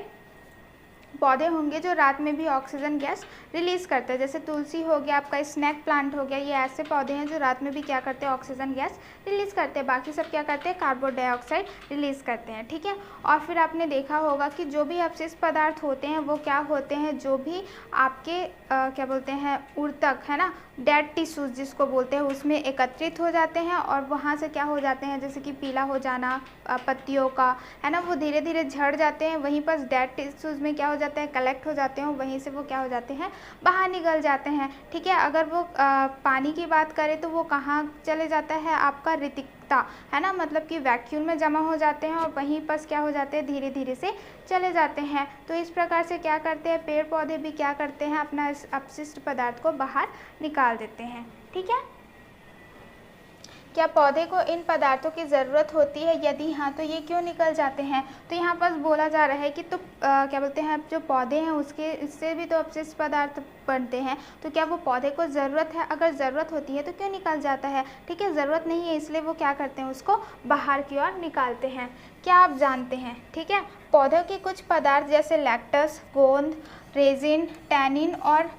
पौधे होंगे जो रात में भी ऑक्सीजन गैस रिलीज़ करते हैं। जैसे तुलसी हो गया, आपका स्नैक प्लांट हो गया, ये ऐसे पौधे हैं जो रात में भी क्या करते हैं, ऑक्सीजन गैस रिलीज़ करते हैं। बाकी सब क्या करते हैं, कार्बन डाइऑक्साइड रिलीज़ करते हैं। ठीक है, और फिर आपने देखा होगा कि जो भी अपशिष्ट पदार्थ होते हैं वो क्या होते हैं, जो भी आपके क्या बोलते हैं, ऊतक है ना, डेड टिश्यूज जिसको बोलते हैं, उसमें एकत्रित हो जाते हैं और वहाँ से क्या हो जाते हैं, जैसे कि पीला हो जाना पत्तियों का है ना, वो धीरे धीरे झड़ जाते हैं। वहीं पर डेड टिश्यूज में क्या हो जाते हैं, कलेक्ट हो जाते हैं, वहीं से वो क्या हो जाते हैं, बाहर निकल जाते हैं। ठीक है, अगर वो पानी की बात करें तो वो कहाँ चले जाता है, आपका रिक्तता है ना, मतलब कि वैक्यूम में जमा हो जाते हैं और वहीं पर क्या हो जाते हैं, धीरे धीरे से चले जाते हैं। तो इस प्रकार से क्या करते हैं, पेड़ पौधे भी क्या करते हैं, अपना इस अपशिष्ट पदार्थ को बाहर निकाल देते हैं। ठीक है, क्या पौधे को इन पदार्थों की ज़रूरत होती है, यदि हाँ तो ये क्यों निकल जाते हैं। तो यहाँ पर बोला जा रहा है कि तो क्या बोलते हैं, जो पौधे हैं उसके इससे भी तो अपशिष्ट पदार्थ बनते हैं, तो क्या वो पौधे को ज़रूरत है, अगर ज़रूरत होती है तो क्यों निकल जाता है। ठीक है, ज़रूरत नहीं है इसलिए वो क्या करते हैं, उसको बाहर की ओर निकालते हैं। क्या आप जानते हैं, ठीक है, पौधों के कुछ पदार्थ जैसे लैक्टस, गोंद, रेजिन, टैनिन और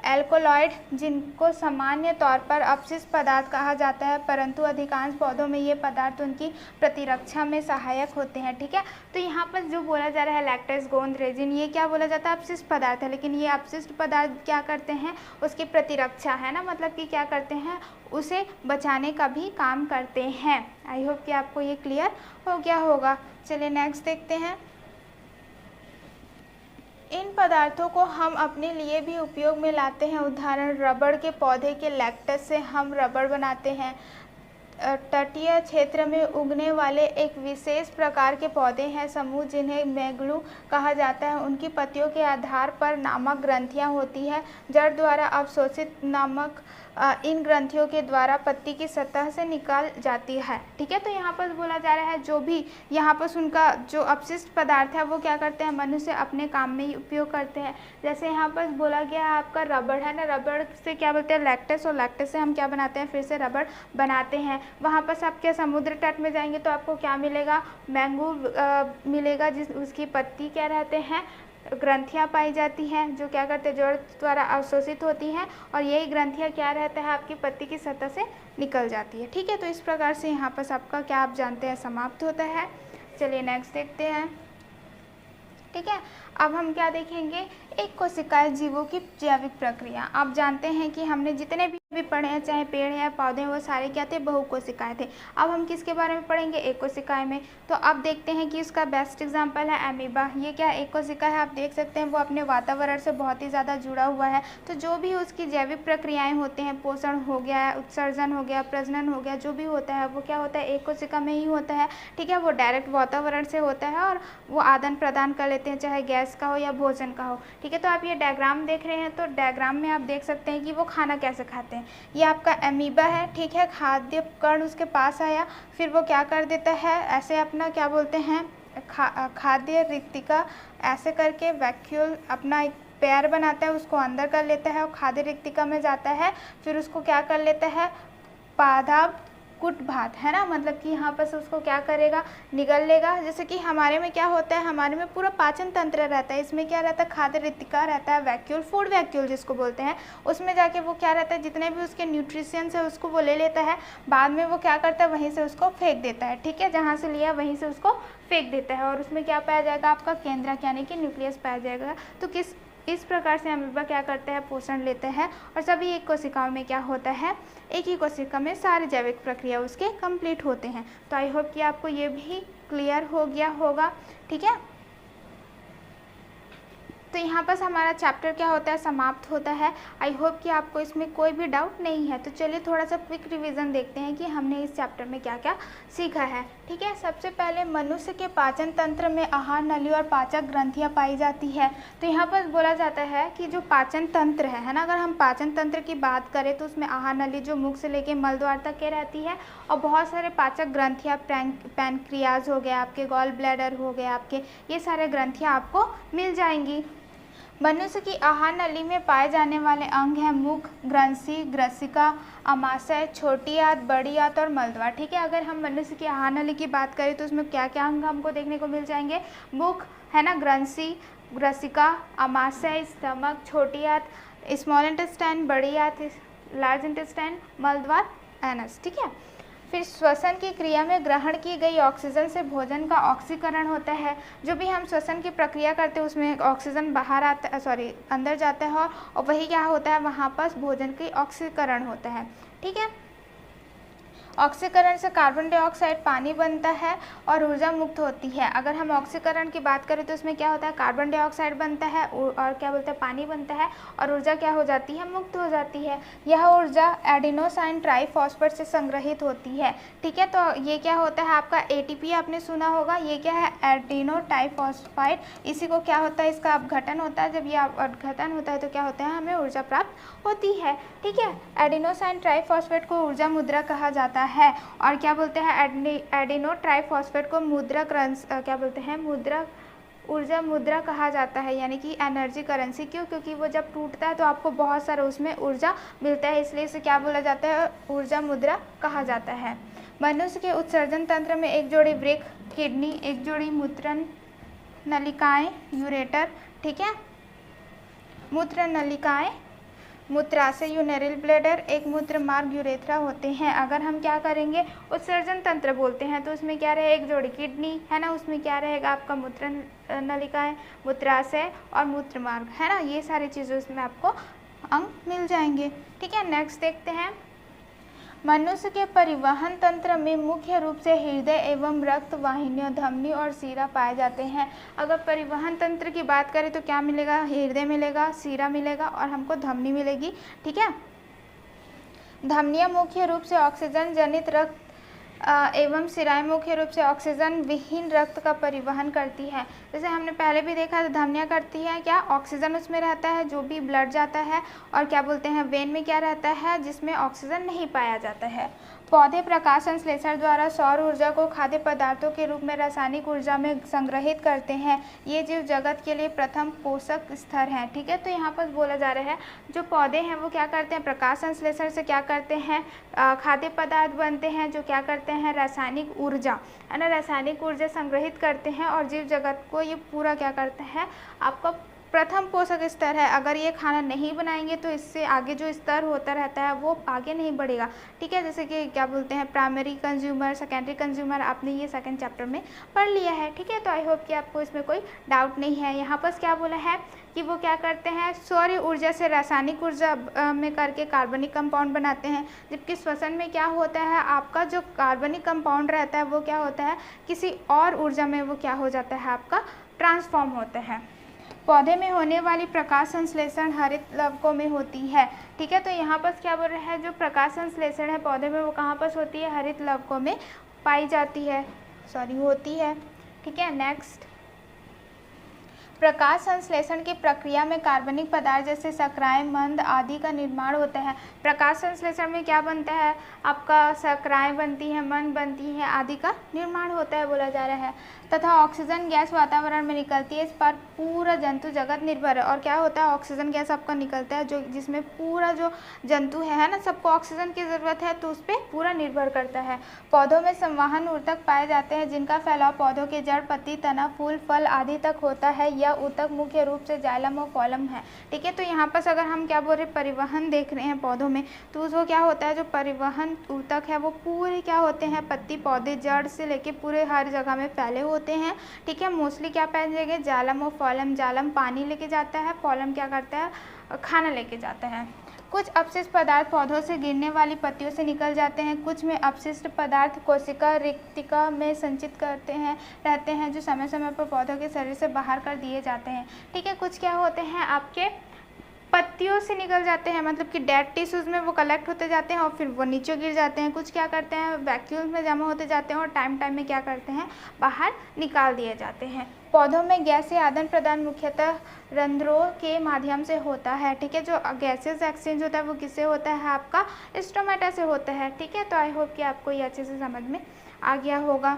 एल्कोलॉइड, जिनको सामान्य तौर पर अपशिष्ट पदार्थ कहा जाता है, परंतु अधिकांश पौधों में ये पदार्थ उनकी प्रतिरक्षा में सहायक होते हैं। ठीक है, तो यहाँ पर जो बोला जा रहा है लैक्टेस, गोंद, रेजिन, ये क्या बोला जाता है, अपशिष्ट पदार्थ है, लेकिन ये अपशिष्ट पदार्थ क्या करते हैं, उसकी प्रतिरक्षा है ना, मतलब कि क्या करते हैं, उसे बचाने का भी काम करते हैं। आई होप कि आपको ये क्लियर हो गया होगा। चलिए नेक्स्ट देखते हैं। इन पदार्थों को हम अपने लिए भी उपयोग में लाते हैं। उदाहरण, रबड़ के पौधे के लैक्टस से हम रबड़ बनाते हैं। तटीय क्षेत्र में उगने वाले एक विशेष प्रकार के पौधे हैं समूह जिन्हें मैग्लू कहा जाता है। उनकी पत्तियों के आधार पर नामक ग्रंथियां होती है। जड़ द्वारा अवशोषित नामक इन ग्रंथियों के द्वारा पत्ती की सतह से निकाल जाती है। ठीक है, तो यहाँ पर बोला जा रहा है जो भी यहाँ पर उनका जो अपशिष्ट पदार्थ है वो क्या करते हैं, मनुष्य अपने काम में ही उपयोग करते हैं। जैसे यहाँ पर बोला गया है आपका रबड़ है ना, रबड़ से क्या बोलते हैं, लैक्टेस, और लैक्टेस से हम क्या बनाते हैं, फिर से रबड़ बनाते हैं। वहाँ पर आप क्या समुद्र तट में जाएंगे तो आपको क्या मिलेगा, मैंगो मिलेगा, जिस उसकी पत्ती क्या रहते हैं, ग्रंथियाँ पाई जाती हैं, जो क्या करते हैं, जड़ द्वारा अवशोषित होती हैं, और यही ग्रंथियाँ क्या रहता है, आपकी पत्ती की सतह से निकल जाती है। ठीक है, तो इस प्रकार से यहाँ पर आपका क्या आप जानते हैं समाप्त होता है। चलिए नेक्स्ट देखते हैं। ठीक है, अब हम क्या देखेंगे, एक कोशिकाएं जीवों की जैविक प्रक्रिया। आप जानते हैं कि हमने जितने भी पढ़े हैं, चाहे पेड़ या पौधे, वो सारे क्या थे, बहुकोशिकाएं थे। अब हम किसके बारे में पढ़ेंगे, एक कोशिकाएं में। तो अब देखते हैं कि इसका बेस्ट एग्जांपल है एमीबा। ये क्या एक कोशिका है, आप देख सकते हैं वो अपने वातावरण से बहुत ही ज़्यादा जुड़ा हुआ है। तो जो भी उसकी जैविक प्रक्रियाएँ होते हैं, पोषण हो गया, उत्सर्जन हो गया, प्रजनन हो गया, जो भी होता है वो क्या होता है, एक कोशिका में ही होता है। ठीक है, वो डायरेक्ट वातावरण से होता है और वो आदान प्रदान कर लेते हैं, चाहे गैस का हो या भोजन का हो। ठीक है, तो आप ये डायग्राम देख रहे हैं, तो डायग्राम में आप देख सकते हैं कि वो खाना कैसे खाते हैं। ये आपका एमीबा है। ठीक है, खाद्य कण उसके पास आया, फिर वो क्या कर देता है, ऐसे अपना क्या बोलते हैं, खाद्य रिक्तिका ऐसे करके वैक्यूल अपना एक पैर बनाता है, उसको अंदर कर लेता है और खाद्य रिक्तिका में जाता है। फिर उसको क्या कर लेता है, पादाब कुट भात है ना, मतलब कि यहाँ पर से उसको क्या करेगा, निगल लेगा। जैसे कि हमारे में क्या होता है, हमारे में पूरा पाचन तंत्र रहता है, इसमें क्या रहता है, खाद्य रिक्तिका रहता है, वैक्यूल, फूड वैक्यूल जिसको बोलते हैं, उसमें जाके वो क्या रहता है, जितने भी उसके न्यूट्रिशंस है उसको वो ले लेता है। बाद में वो क्या करता है, वहीं से उसको फेंक देता है। ठीक है, जहाँ से लिया वहीं से उसको फेंक देता है, और उसमें क्या पाया जाएगा, आपका केंद्रक यानी कि न्यूक्लियस पाया जाएगा। तो इस प्रकार से अमीबा क्या करता है, पोषण लेते हैं, और सभी एक कोशिकाओं में क्या होता है, एक ही कोशिका में सारे जैविक प्रक्रिया उसके कंप्लीट होते हैं। तो आई होप कि आपको ये भी क्लियर हो गया होगा। ठीक है, तो यहाँ पर हमारा चैप्टर क्या होता है, समाप्त होता है। आई होप कि आपको इसमें कोई भी डाउट नहीं है। तो चलिए थोड़ा सा क्विक रिवीजन देखते हैं कि हमने इस चैप्टर में क्या क्या सीखा है। ठीक है, सबसे पहले मनुष्य के पाचन तंत्र में आहार नली और पाचक ग्रंथियाँ पाई जाती है। तो यहाँ पर बोला जाता है कि जो पाचन तंत्र है ना, अगर हम पाचन तंत्र की बात करें तो उसमें आहार नली जो मुख से लेके मल द्वार तक के रहती है, और बहुत सारे पाचक ग्रंथियाँ, पैनक्रियाज हो गया आपके, गॉल ब्लैडर हो गया आपके, ये सारे ग्रंथियाँ आपको मिल जाएंगी। मनुष्य की आहार नली में पाए जाने वाले अंग हैं मुख, ग्रंथि, ग्रसिका, अमाशय, छोटी आंत, बड़ी आंत और मलद्वार। ठीक है, अगर हम मनुष्य की आहार नली की बात करें तो उसमें क्या क्या अंग हमको देखने को मिल जाएंगे, मुख है ना, ग्रंथि, ग्रसिका, अमाशय, स्टमक, छोटी आंत, स्मॉल इंटेस्टाइन, बड़ी आंत, लार्ज इंटेस्टाइन, मलद्वार, एनस। ठीक है, फिर श्वसन की क्रिया में ग्रहण की गई ऑक्सीजन से भोजन का ऑक्सीकरण होता है। जो भी हम श्वसन की प्रक्रिया करते हैं उसमें ऑक्सीजन बाहर आता है, अंदर जाता है, और वही क्या होता है, वहाँ पर भोजन की ऑक्सीकरण होता है। ठीक है, ऑक्सीकरण से कार्बन डाइऑक्साइड पानी बनता है और ऊर्जा मुक्त होती है। अगर हम ऑक्सीकरण की बात करें तो उसमें क्या होता है, कार्बन डाइऑक्साइड बनता है और क्या बोलते हैं, पानी बनता है, और ऊर्जा क्या हो जाती है, मुक्त हो जाती है। यह ऊर्जा एडिनोसाइन ट्राइफॉस्फेट से संग्रहित होती है। ठीक है, तो ये क्या होता है आपका एटीपी, आपने सुना होगा, ये क्या है, एडिनो ट्राइफॉस्फेट। इसी को क्या होता है, इसका अपघटन होता है। जब ये अपघटन होता है तो क्या होता है, हमें ऊर्जा प्राप्त होती है। ठीक है, एडिनोसाइन ट्राइफॉस्फेट को ऊर्जा मुद्रा कहा जाता है, और क्या बोलते हैं, एडिनो ट्राइफॉस्फेट को मुद्रा क्या बोलते हैं, ऊर्जा मुद्रा कहा जाता है, यानी कि एनर्जी करेंसी। क्यों, क्योंकि वो जब टूटता है तो आपको बहुत सारा उसमें ऊर्जा मिलता है, इसलिए इसे क्या बोला जाता है, ऊर्जा मुद्रा कहा जाता है। मनुष्य के उत्सर्जन तंत्र में एक जोड़ी वृक्क, किडनी, एक जोड़ी मूत्र नलिकाएं, यूरेटर, ठीक है, मूत्र नलिकाएं, मूत्राशय यूरिनरी ब्लैडर, एक मूत्र मार्ग यूरेथ्रा होते हैं। अगर हम क्या करेंगे, उत्सर्जन तंत्र बोलते हैं तो उसमें क्या रहे, एक जोड़ी किडनी है ना, उसमें क्या रहेगा आपका मूत्र नलिकाएं, मूत्राशय और मूत्र मार्ग है ना, ये सारी चीज़ें उसमें आपको अंग मिल जाएंगे। ठीक है, नेक्स्ट देखते हैं। मनुष्य के परिवहन तंत्र में मुख्य रूप से हृदय एवं रक्त वाहिनियों, धमनी और सीरा पाए जाते हैं। अगर परिवहन तंत्र की बात करें तो क्या मिलेगा, हृदय मिलेगा, सीरा मिलेगा और हमको धमनी मिलेगी। ठीक है, धमनियाँ मुख्य रूप से ऑक्सीजन जनित रक्त एवं सिराएं मुख्य रूप से ऑक्सीजन विहीन रक्त का परिवहन करती है। जैसे हमने पहले भी देखा तो धमनियाँ करती है क्या, ऑक्सीजन उसमें रहता है जो भी ब्लड जाता है, और क्या बोलते हैं, वेन में क्या रहता है जिसमें ऑक्सीजन नहीं पाया जाता है। पौधे प्रकाश संश्लेषण द्वारा सौर ऊर्जा को खाद्य पदार्थों के रूप में रासायनिक ऊर्जा में संग्रहित करते हैं। ये जीव जगत के लिए प्रथम पोषक स्तर हैं। ठीक है, तो यहाँ पर बोला जा रहा है जो पौधे हैं वो क्या करते हैं, प्रकाश संश्लेषण से क्या करते हैं, खाद्य पदार्थ बनते हैं, जो क्या करते हैं, रासायनिक ऊर्जा है ना, रासायनिक ऊर्जा संग्रहित करते हैं, और जीव जगत को ये पूरा क्या करते हैं, आपका प्रथम पोषक स्तर है। अगर ये खाना नहीं बनाएंगे तो इससे आगे जो स्तर होता रहता है वो आगे नहीं बढ़ेगा। ठीक है, जैसे कि क्या बोलते हैं, प्राइमरी कंज्यूमर, सेकेंडरी कंज्यूमर, आपने ये सेकंड चैप्टर में पढ़ लिया है। ठीक है, तो आई होप कि आपको इसमें कोई डाउट नहीं है। यहाँ पर क्या बोला है कि वो क्या करते हैं, सौर ऊर्जा से रासायनिक ऊर्जा में करके कार्बनिक कंपाउंड बनाते हैं, जबकि श्वसन में क्या होता है, आपका जो कार्बनिक कंपाउंड रहता है वो क्या होता है, किसी और ऊर्जा में वो क्या हो जाता है, आपका ट्रांसफॉर्म होता है। पौधे में होने वाली प्रकाश संश्लेषण हरित लवकों में होती है। ठीक है, तो यहाँ पर क्या बोल रहा है, जो प्रकाश संश्लेषण है पौधे में वो कहाँ पर होती है, हरित लवकों में पाई जाती है, होती है। ठीक है, नेक्स्ट, प्रकाश संश्लेषण की प्रक्रिया में कार्बनिक पदार्थ जैसे शर्कराएं, मंद आदि का निर्माण होता है। प्रकाश संश्लेषण में क्या बनता है, आपका शर्कराएं बनती हैं, मंद बनती हैं, आदि का निर्माण होता है बोला जा रहा है। तथा ऑक्सीजन गैस वातावरण में निकलती है, इस पर पूरा जंतु जगत निर्भर है। और क्या होता है, ऑक्सीजन गैस आपका निकलता है जो जिसमें पूरा जो जंतु है ना, सबको ऑक्सीजन की ज़रूरत है, तो उस पर पूरा निर्भर करता है। पौधों में संवहन ऊतक पाए जाते हैं जिनका फैलाव पौधों के जड़, पत्ती, तना, फूल, फल आदि तक होता है। यह ऊतक मुख्य रूप से जाइलम और फॉलम है। ठीक है, तो यहाँ पर अगर हम क्या बोल रहे, परिवहन देख रहे हैं पौधों में, तो उसको क्या होता है, जो परिवहन ऊतक है वो पूरे क्या होते हैं, पत्ती, पौधे, जड़ से लेके पूरे हर जगह में फैले होते हैं। ठीक है, मोस्टली क्या पाए जाएंगे, जालम और फॉलम। जालम पानी लेके जाता है, फॉलम क्या करता है, खाना लेके जाता है। कुछ अपशिष्ट पदार्थ पौधों से गिरने वाली पत्तियों से निकल जाते हैं। कुछ में अपशिष्ट पदार्थ कोशिका रिक्तिका में संचित रहते हैं जो समय समय पर पौधों के शरीर से बाहर कर दिए जाते हैं। ठीक है, कुछ क्या होते हैं आपके पत्तियों से निकल जाते हैं, मतलब कि डेड टिश्यूज़ में वो कलेक्ट होते जाते हैं और फिर वो नीचे गिर जाते हैं। कुछ क्या करते हैं वैक्यूल्स में जमा होते जाते हैं और टाइम में क्या करते हैं बाहर निकाल दिए जाते हैं। पौधों में गैसीय आदान प्रदान मुख्यतः रंध्रों के माध्यम से होता है। ठीक है, जो गैसेस एक्सचेंज होता है वो किससे होता है आपका स्टोमेटा से होता है। ठीक है, तो आई होप कि आपको ये अच्छे से समझ में आ गया होगा।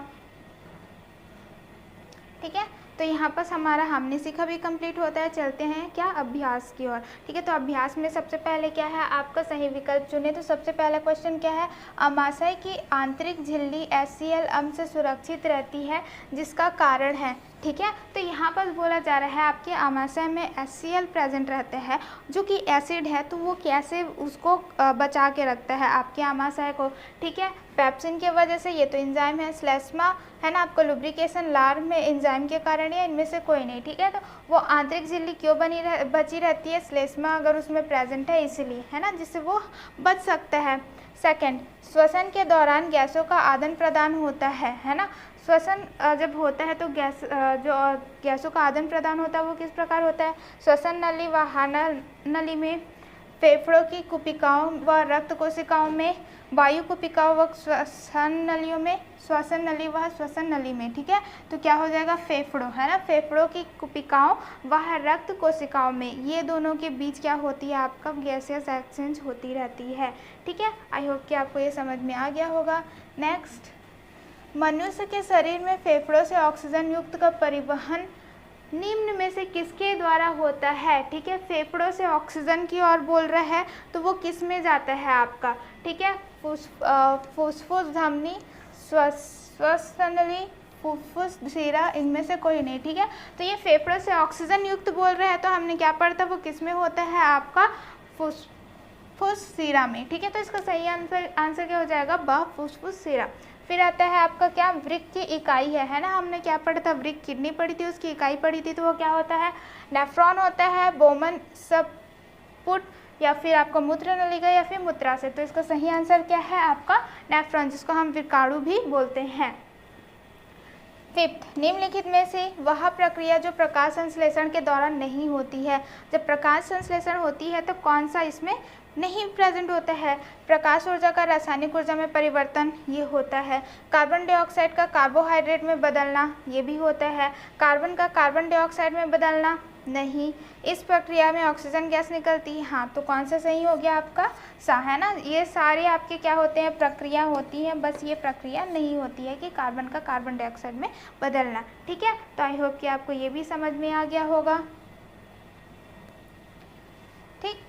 ठीक है, तो यहाँ पर हमारा हमने सीखा भी कंप्लीट होता है। चलते हैं क्या अभ्यास की ओर। ठीक है, तो अभ्यास में सबसे पहले क्या है आपका सही विकल्प चुने। तो सबसे पहला क्वेश्चन क्या है, अमाशय की आंतरिक झिल्ली HCl अम्ल से सुरक्षित रहती है जिसका कारण है। ठीक है, तो यहाँ पर बोला जा रहा है आपके आमाशय में HCl प्रेजेंट रहते हैं जो कि एसिड है, तो वो कैसे उसको बचा के रखता है आपके आमाशय को। ठीक है, पेप्सिन की वजह से, ये तो एंजाइम है। श्लेष्मा है ना आपको लुब्रिकेशन लार्व में एंजाइम के कारण या इनमें से कोई नहीं। ठीक है, तो वो आंतरिक झिल्ली क्यों बची रहती है, श्लेष्मा अगर उसमें प्रेजेंट है इसलिए, है ना, जिससे वो बच सकता है। सेकंड, श्वसन के दौरान गैसों का आदान प्रदान होता है ना। श्वसन जब होता है तो गैसों का आदान प्रदान होता है वो किस प्रकार होता है, श्वसन नली व हाना नली में, फेफड़ों की कुपिकाओं व रक्त कोशिकाओं में, वायु कुपिकाओं व श्वसन नलियों में, श्वसन नली व श्वसन नली में। ठीक है, तो क्या हो जाएगा फेफड़ों, है ना, फेफड़ों की कुपिकाओं व रक्त कोशिकाओं में, ये दोनों के बीच क्या होती है आपका गैसियस एक्सचेंज होती रहती है। ठीक है, आई होप कि आपको ये समझ में आ गया होगा। नेक्स्ट, मनुष्य के शरीर में फेफड़ों से ऑक्सीजन युक्त का परिवहन निम्न में से किसके द्वारा होता है। ठीक है, फेफड़ों से ऑक्सीजन की ओर बोल रहा है तो वो किस में जाता है आपका। ठीक है, फुफ्फुस धमनी, श्वसन नली, फुफ्फुस शिरा, इनमें से कोई नहीं। ठीक है, तो ये फेफड़ों से ऑक्सीजन युक्त बोल रहा है तो हमने क्या पढ़ा था, वो किस में होता है आपका फुफ्फुस शिरा में। ठीक है, तो इसका सही आंसर क्या हो जाएगा, ब फुफ्फुस शिरा। फिर आता है आपका क्या, वृक्क की इकाई है ना, हमने क्या पढ़ा था, वृक्क किडनी पढ़ी थी, उसकी इकाई पढ़ी थी, तो वो क्या होता है नेफ्रॉन होता है, बोमन सबपुट या फिर आपका मूत्र नलिका या फिर मूत्राशय। तो इसका सही आंसर क्या है आपका नेफ्रॉन, जिसको हम विकाणु भी बोलते हैं। फिफ्थ, निम्नलिखित में से वह प्रक्रिया जो प्रकाश संश्लेषण के दौरान नहीं होती है। जब प्रकाश संश्लेषण होती है तो कौन सा इसमें नहीं प्रेजेंट होता है, प्रकाश ऊर्जा का रासायनिक ऊर्जा में परिवर्तन, ये होता है। कार्बन डाइऑक्साइड का कार्बोहाइड्रेट में बदलना, ये भी होता है। कार्बन का कार्बन डाइऑक्साइड में बदलना, नहीं। इस प्रक्रिया में ऑक्सीजन गैस निकलती है, हाँ, तो कौन सा सही हो गया आपका सा, है ना। ये सारे आपके क्या होते हैं, प्रक्रिया होती हैं, बस ये प्रक्रिया नहीं होती है कि कार्बन का कार्बन डाइऑक्साइड में बदलना। ठीक है, तो आई होप कि आपको ये भी समझ में आ गया होगा। ठीक,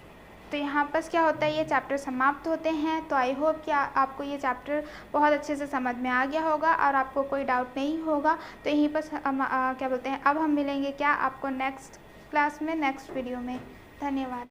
तो यहाँ पर क्या होता है, ये चैप्टर समाप्त होते हैं। तो आई होप कि आपको ये चैप्टर बहुत अच्छे से समझ में आ गया होगा और आपको कोई डाउट नहीं होगा। तो यहीं पर क्या बोलते हैं, अब हम मिलेंगे क्या आपको नेक्स्ट क्लास में, नेक्स्ट वीडियो में। धन्यवाद।